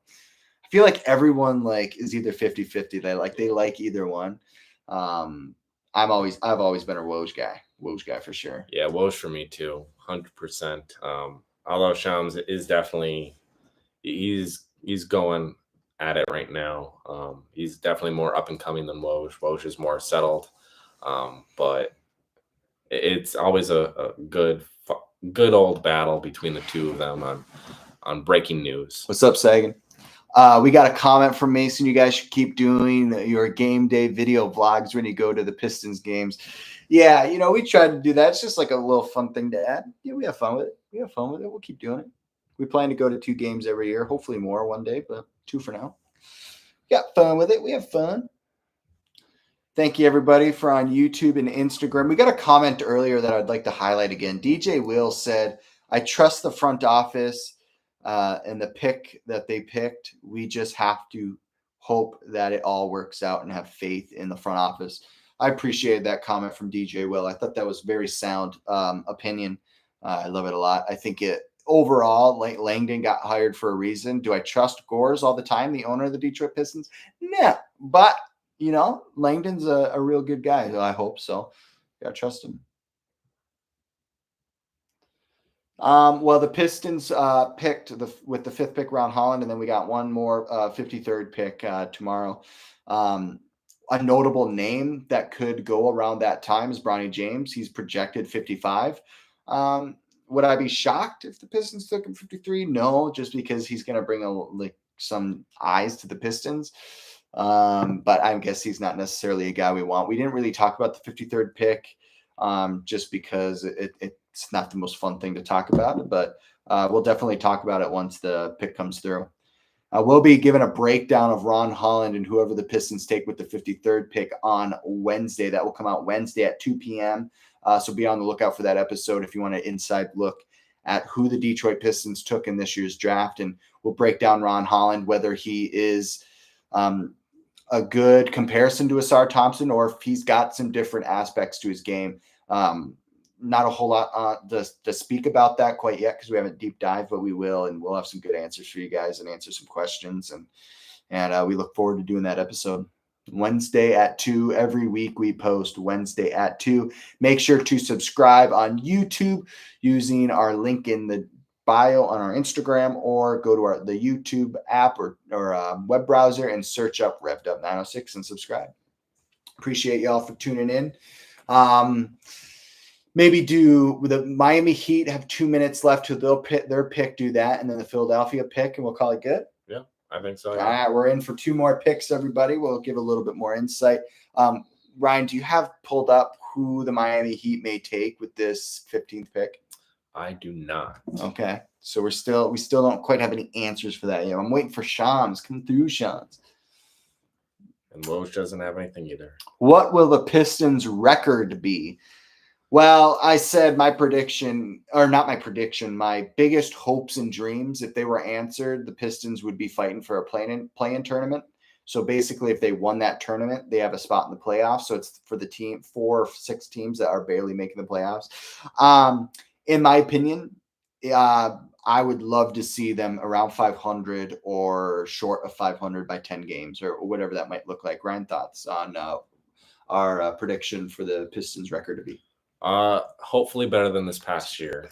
I feel like everyone is either 50-50. They like either one. I've always been a Woj guy for sure. Yeah, Woj for me too, 100%. Although Shams is definitely he's going at it right now. He's definitely more up and coming than Woj. Woj is more settled, but it's always a good old battle between the two of them on breaking news. What's up, Sagan? We got a comment from Mason. You guys should keep doing your game day video vlogs when you go to the Pistons games. Yeah, we tried to do that. It's just like a little fun thing to add. Yeah, we have fun with it. We'll keep doing it. We plan to go to 2 games every year, hopefully more one day, but 2 for now. We got fun with it. We have fun. Thank you, everybody, for on YouTube and Instagram. We got a comment earlier that I'd like to highlight again. DJ Will said, I trust the front office and the pick that they picked. We just have to hope that it all works out and have faith in the front office. I appreciated that comment from DJ Will. I thought that was very sound opinion. I love it a lot. I think it overall, like Langdon got hired for a reason. Do I trust Gores all the time, the owner of the Detroit Pistons? No, but Langdon's a real good guy. So I hope so. Gotta trust him. Well, the Pistons picked with the 5th pick Ron Holland, and then we got one more 53rd pick tomorrow. A notable name that could go around that time is Bronny James. He's projected 55. Would I be shocked if the Pistons took him 53? No, just because he's going to bring some eyes to the Pistons. But I guess he's not necessarily a guy we want. We didn't really talk about the 53rd pick just because it's not the most fun thing to talk about, but we'll definitely talk about it once the pick comes through. We'll be given a breakdown of Ron Holland and whoever the Pistons take with the 53rd pick on Wednesday. That will come out Wednesday at 2 p.m. So be on the lookout for that episode if you want an inside look at who the Detroit Pistons took in this year's draft. And we'll break down Ron Holland, whether he is a good comparison to Asar Thompson or if he's got some different aspects to his game. Not a whole lot to speak about that quite yet because we haven't deep dive, but we will, and we'll have some good answers for you guys and answer some questions. And we look forward to doing that episode Wednesday at 2. Every week we post Wednesday at 2. Make sure to subscribe on YouTube using our link in the bio on our Instagram, or go to the YouTube app or web browser and search up Revved Up 906 and subscribe. Appreciate y'all for tuning in. Maybe do the Miami Heat have 2 minutes left to their pick, do that, and then the Philadelphia pick, and we'll call it good. Yeah, I think so. Yeah. All right, we're in for 2 more picks, everybody. We'll give a little bit more insight. Ryan, do you have pulled up who the Miami Heat may take with this 15th pick? I do not. Okay, so we still don't quite have any answers for that yet. I'm waiting for Shams. Come through, Shams. And Woj doesn't have anything either. What will the Pistons' record be? Well, I said my prediction, or not my prediction, my biggest hopes and dreams, if they were answered, the Pistons would be fighting for a play-in tournament. So basically, if they won that tournament, they have a spot in the playoffs. So it's for the 4 or 6 teams that are barely making the playoffs. In my opinion, I would love to see them around 500 or short of 500 by 10 games or whatever that might look like. Ryan, thoughts on our prediction for the Pistons record to be? Hopefully better than this past year.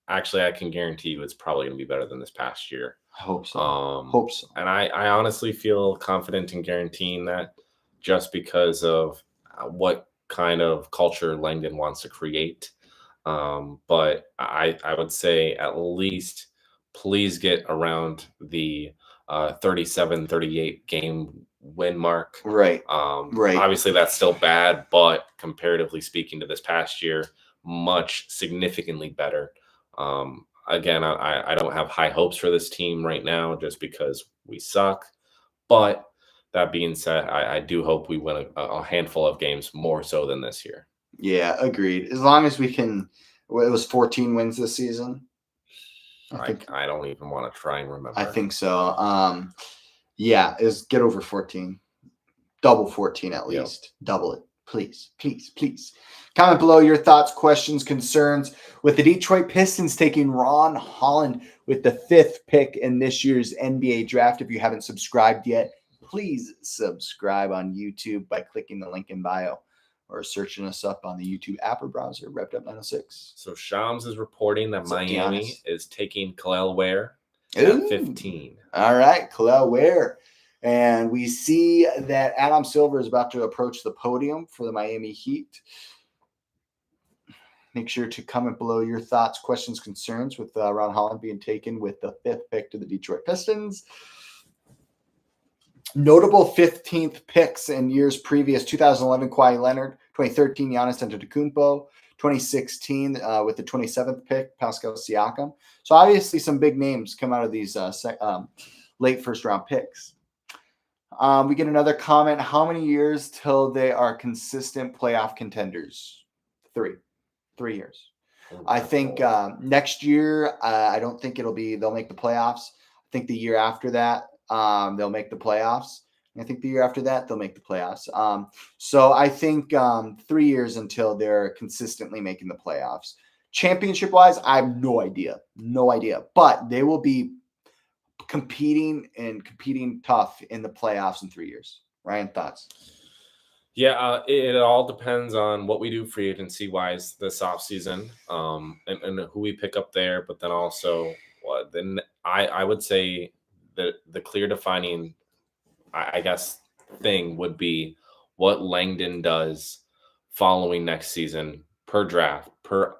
Actually, I can guarantee you it's probably going to be better than this past year. I hope so. And I honestly feel confident in guaranteeing that just because of what kind of culture Langdon wants to create. But I would say at least please get around the 37, 38 game win mark. Right. Right. Obviously that's still bad, but comparatively speaking to this past year, much significantly better. Again, I don't have high hopes for this team right now just because we suck. But that being said, I do hope we win a handful of games more so than this year. Yeah, agreed. As long as we can, it was 14 wins this season. I don't even want to try and remember. I think so. Yeah, is get over 14. Double 14 at least. Yep. Double it. Please, please, please. Comment below your thoughts, questions, concerns with the Detroit Pistons taking Ron Holland with the 5th pick in this year's NBA draft. If you haven't subscribed yet, please subscribe on YouTube by clicking the link in bio or searching us up on the YouTube app or browser, Revved Up 906. So Shams is reporting that Miami is taking Kel'el Ware at 15. All right, Kel'el Ware. And we see that Adam Silver is about to approach the podium for the Miami Heat. Make sure to comment below your thoughts, questions, concerns with Ron Holland being taken with the 5th pick to the Detroit Pistons. Notable 15th picks in years previous: 2011, Kawhi Leonard; 2013, Giannis Antetokounmpo; 2016, with the 27th pick, Pascal Siakam. So obviously some big names come out of these late first-round picks. We get another comment. How many years till they are consistent playoff contenders? 3 years. I think next year, I don't think they'll make the playoffs. I think the year after that, they'll make the playoffs. And I think the year after that, they'll make the playoffs. So I think 3 years until they're consistently making the playoffs. Championship wise, I have no idea. No idea. But they will be competing tough in the playoffs in 3 years. Ryan, thoughts? Yeah, it all depends on what we do free agency wise this offseason, and who we pick up there. But then also, then I would say that the clear defining, I guess, thing would be what Langdon does following next season per draft, per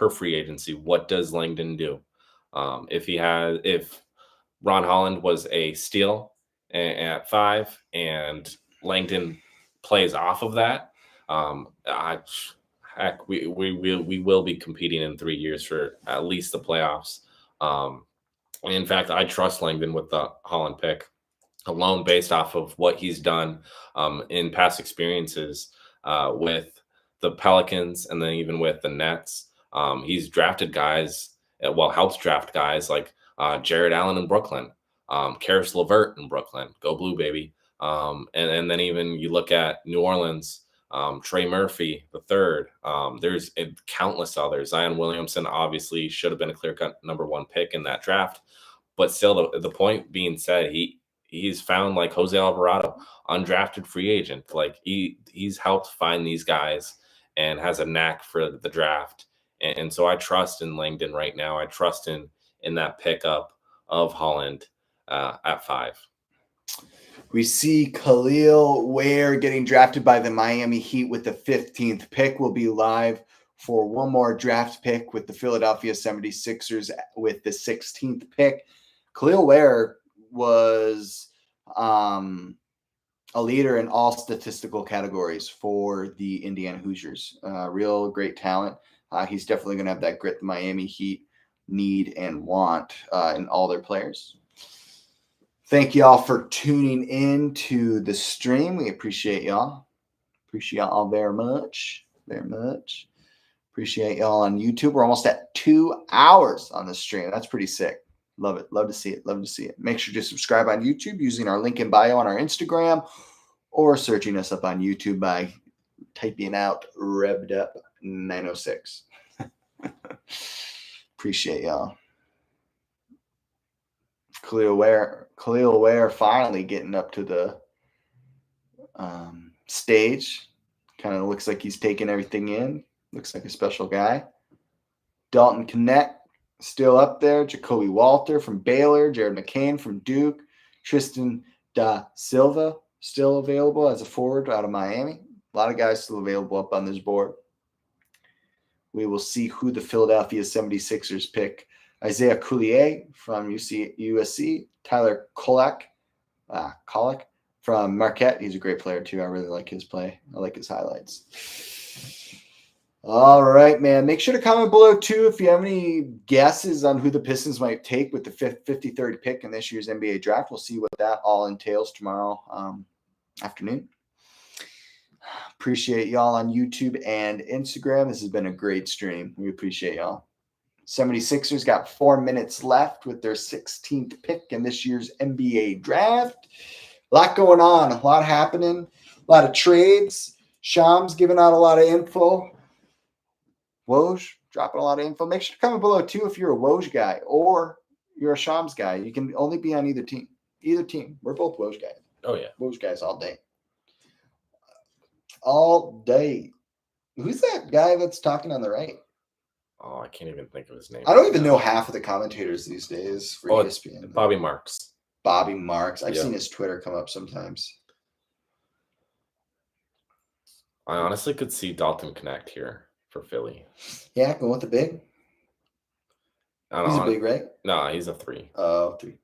free agency. What does Langdon do? If Ron Holland was a steal at 5 and Langdon plays off of that, heck, we will be competing in 3 years for at least the playoffs. In fact, I trust Langdon with the Holland pick alone based off of what he's done in past experiences with the Pelicans and then even with the Nets. He's drafted guys, helps draft guys like Jared Allen in Brooklyn, Karis LeVert in Brooklyn, go blue baby. And then even you look at New Orleans, Trey Murphy the third. There's countless others. Zion Williamson obviously should have been a clear-cut number 1 pick in that draft, but still, the point being said, he's found like Jose Alvarado, undrafted free agent. Like he's helped find these guys and has a knack for the draft. And so I trust in Langdon right now. I trust in that pickup of Holland at 5. We see Khalil Ware getting drafted by the Miami Heat with the 15th pick. We'll be live for one more draft pick with the Philadelphia 76ers with the 16th pick. Khalil Ware was a leader in all statistical categories for the Indiana Hoosiers. Real great talent. He's definitely going to have that grit the Miami Heat need and want in all their players. Thank y'all for tuning in to the stream. We appreciate y'all. Appreciate y'all very much. Very much. Appreciate y'all on YouTube. We're almost at 2 hours on the stream. That's pretty sick. Love it. Love to see it. Love to see it. Make sure to subscribe on YouTube using our link in bio on our Instagram or searching us up on YouTube by typing out Revved Up 906. Appreciate y'all. Khalil Ware finally getting up to the stage. Kind of looks like he's taking everything in. Looks like a special guy. Dalton Knecht still up there. Jacoby Walter from Baylor. Jared McCain from Duke. Tristan Da Silva still available as a forward out of Miami. A lot of guys still available up on this board. We will see who the Philadelphia 76ers pick. Isaiah Coulier from USC. Tyler Kolek from Marquette. He's a great player too. I really like his play. I like his highlights. All right, man. Make sure to comment below too if you have any guesses on who the Pistons might take with the 53rd pick in this year's NBA draft. We'll see what that all entails tomorrow afternoon. Appreciate y'all on YouTube and Instagram. This has been a great stream. We appreciate y'all. 76ers got 4 minutes left with their 16th pick in this year's NBA draft. A lot going on, a lot happening, a lot of trades. Shams giving out a lot of info. Woj dropping a lot of info. Make sure to comment below too if you're a Woj guy or you're a Shams guy. You can only be on either team. Either team. We're both Woj guys. Oh yeah, Woj guys all day. All day. Who's that guy that's talking on the right? Oh, I can't even think of his name. I don't even know half of the commentators these days for ESPN. Bobby Marks. Bobby Marks. I've seen his Twitter come up sometimes. I honestly could see Dalton Knecht here for Philly. Yeah, going with the big. He's a big, right? No, he's a 3. Oh, 3.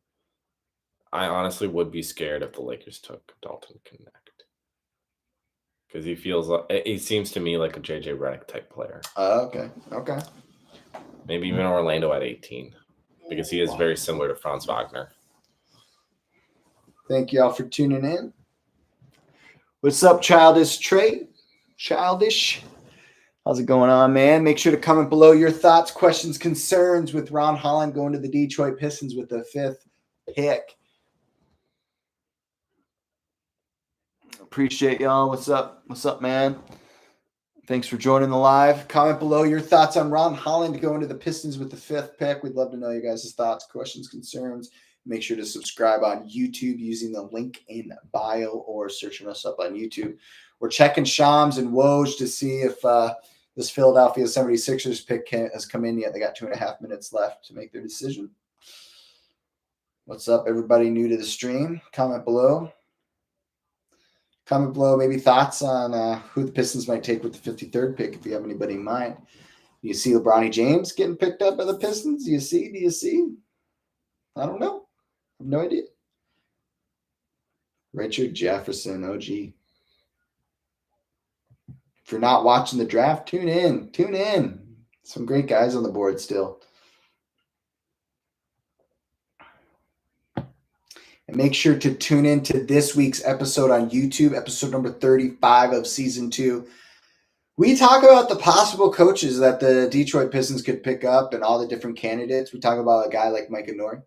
I honestly would be scared if the Lakers took Dalton Knecht. Because he seems to me like a JJ Redick type player. Okay. Maybe even Orlando at 18. Because he is very similar to Franz Wagner. Thank you all for tuning in. What's up, Childish Trey? Childish. How's it going on, man? Make sure to comment below your thoughts, questions, concerns with Ron Holland going to the Detroit Pistons with the 5th pick. Appreciate y'all. What's up? What's up, man? Thanks for joining the live. Comment below your thoughts on Ron Holland going to the Pistons with the 5th pick. We'd love to know your guys' thoughts, questions, concerns. Make sure to subscribe on YouTube using the link in bio or searching us up on YouTube. We're checking Shams and Woj to see if this Philadelphia 76ers pick has come in yet. They got 2.5 minutes left to make their decision. What's up, everybody new to the stream? Comment below. Comment below maybe thoughts on who the Pistons might take with the 53rd pick if you have anybody in mind. Do you see LeBron James getting picked up by the Pistons? Do you see? I don't know. I have no idea. Richard Jefferson, OG. If you're not watching the draft, tune in. Some great guys on the board still. And make sure to tune in to this week's episode on YouTube, episode number 35 of season 2. We talk about the possible coaches that the Detroit Pistons could pick up and all the different candidates. We talk about a guy like Micah Nori,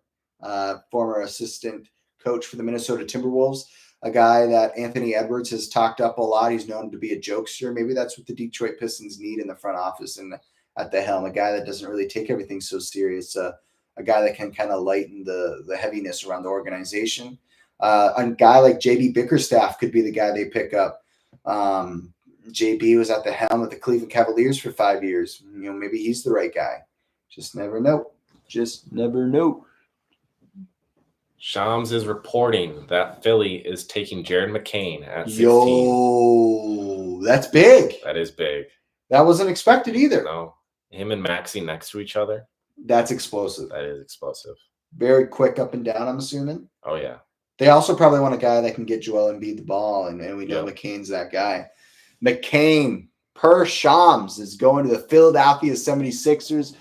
former assistant coach for the Minnesota Timberwolves, a guy that Anthony Edwards has talked up a lot. He's known to be a jokester. Maybe that's what the Detroit Pistons need in the front office and at the helm, a guy that doesn't really take everything so serious, a guy that can kind of lighten the heaviness around the organization. A guy like JB Bickerstaff could be the guy they pick up. JB was at the helm of the Cleveland Cavaliers for 5 years. Maybe he's the right guy. Just never know. Shams is reporting that Philly is taking Jared McCain at 16. Yo, that's big. That is big. That wasn't expected either. No. Him and Maxey next to each other. That's explosive. That is explosive. Very quick up and down, I'm assuming. Oh, yeah. They also probably want a guy that can get Joel Embiid the ball, and we know McCain's that guy. McCain, per Shams, is going to the Philadelphia 76ers.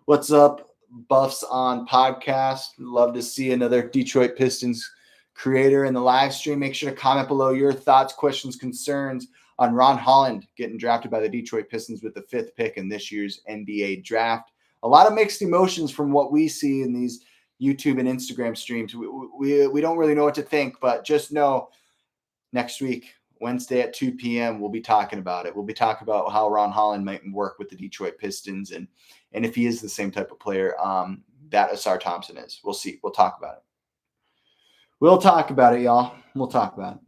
What's up, Buffs on podcast? Love to see another Detroit Pistons creator in the live stream. Make sure to comment below your thoughts, questions, concerns on Ron Holland getting drafted by the Detroit Pistons with the 5th pick in this year's NBA draft. A lot of mixed emotions from what we see in these YouTube and Instagram streams. We don't really know what to think, but just know next week, Wednesday at 2 p.m., we'll be talking about it. We'll be talking about how Ron Holland might work with the Detroit Pistons and if he is the same type of player that Asar Thompson is. We'll see. We'll talk about it. We'll talk about it, y'all. We'll talk about it.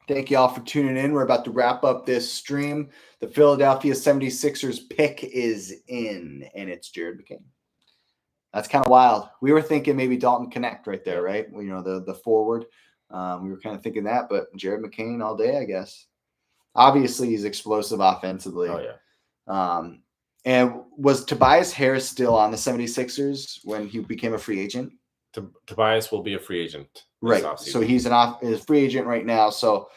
Thank you all for tuning in. We're about to wrap up this stream. The Philadelphia 76ers pick is in, and it's Jared McCain. That's kind of wild. We were thinking maybe Dalton Connect right there, right? The forward. We were kind of thinking that, but Jared McCain all day, I guess. Obviously, he's explosive offensively. Oh, yeah. And was Tobias Harris still on the 76ers when he became a free agent? Tobias will be a free agent. Right. So he's a free agent right now. So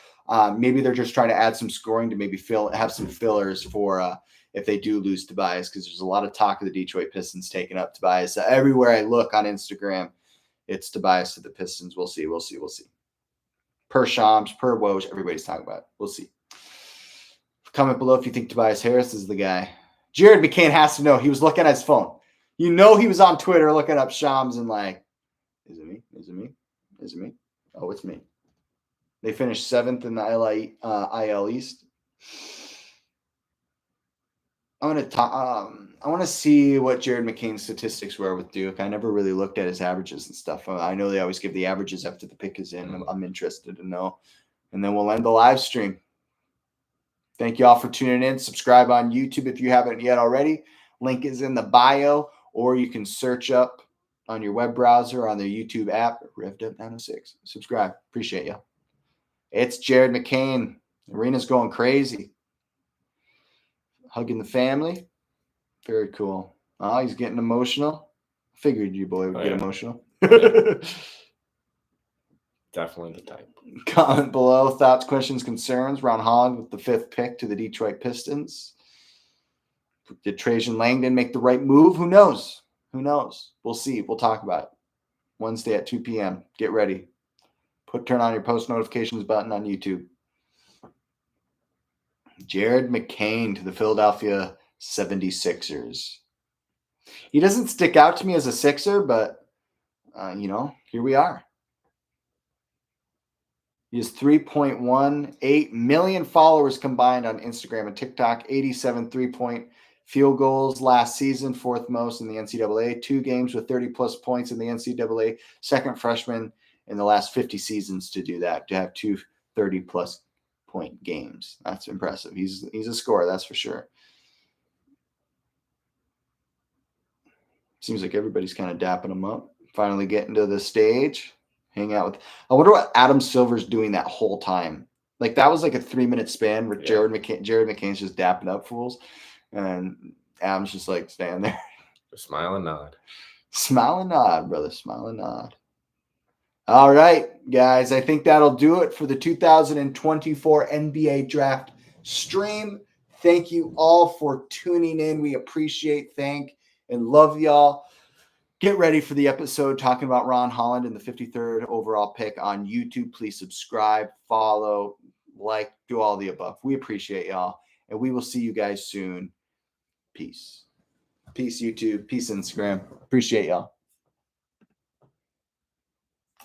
maybe they're just trying to add some scoring to maybe have some fillers for if they do lose Tobias, because there's a lot of talk of the Detroit Pistons taking up Tobias. Everywhere I look on Instagram, it's Tobias to the Pistons. We'll see. Per Shams, per Woj, everybody's talking about it. We'll see. Comment below if you think Tobias Harris is the guy. Jared McCain has to know. He was looking at his phone. He was on Twitter looking up Shams and like, is it me? Oh, it's me. They finished 7th in the IL East. I want to see what Jared McCain's statistics were with Duke. I never really looked at his averages and stuff. I know they always give the averages after the pick is in. I'm interested to know. And then we'll end the live stream. Thank you all for tuning in. Subscribe on YouTube if you haven't yet already. Link is in the bio, or you can search up on your web browser or on the YouTube app, Revved 906. Subscribe. Appreciate you. It's Jared McCain. Arena's going crazy. Hugging the family. Very cool. Oh, he's getting emotional. Figured you boy would get emotional. Definitely the type. Comment below. Thoughts, questions, concerns. Ron Holland with the 5th pick to the Detroit Pistons. Did Trajan Langdon make the right move? Who knows? We'll see. We'll talk about it. Wednesday at 2 p.m. Get ready. Turn on your post notifications button on YouTube. Jared McCain to the Philadelphia 76ers. He doesn't stick out to me as a Sixer, but, here we are. He has 3.18 million followers combined on Instagram and TikTok, 87 3-point field goals last season, fourth most in the NCAA, 2 games with 30-plus points in the NCAA, second freshman in the last 50 seasons to do that, to have 2 30-plus point games. That's impressive. He's a scorer, that's for sure. Seems like everybody's kind of dapping him up. Finally getting to the stage. Hang out with. I wonder what Adam Silver's doing that whole time. Like that was like a 3-minute span where Jared McCain's just dapping up fools, and Adam's just like standing there. Just smile and nod. Smile and nod, brother. Smile and nod. All right, guys. I think that'll do it for the 2024 NBA Draft stream. Thank you all for tuning in. We appreciate, thank, and love y'all. Get ready for the episode talking about Ron Holland and the 53rd overall pick on YouTube. Please subscribe, follow, like, do all the above. We appreciate y'all, and we will see you guys soon. Peace. Peace, YouTube. Peace, Instagram. Appreciate y'all.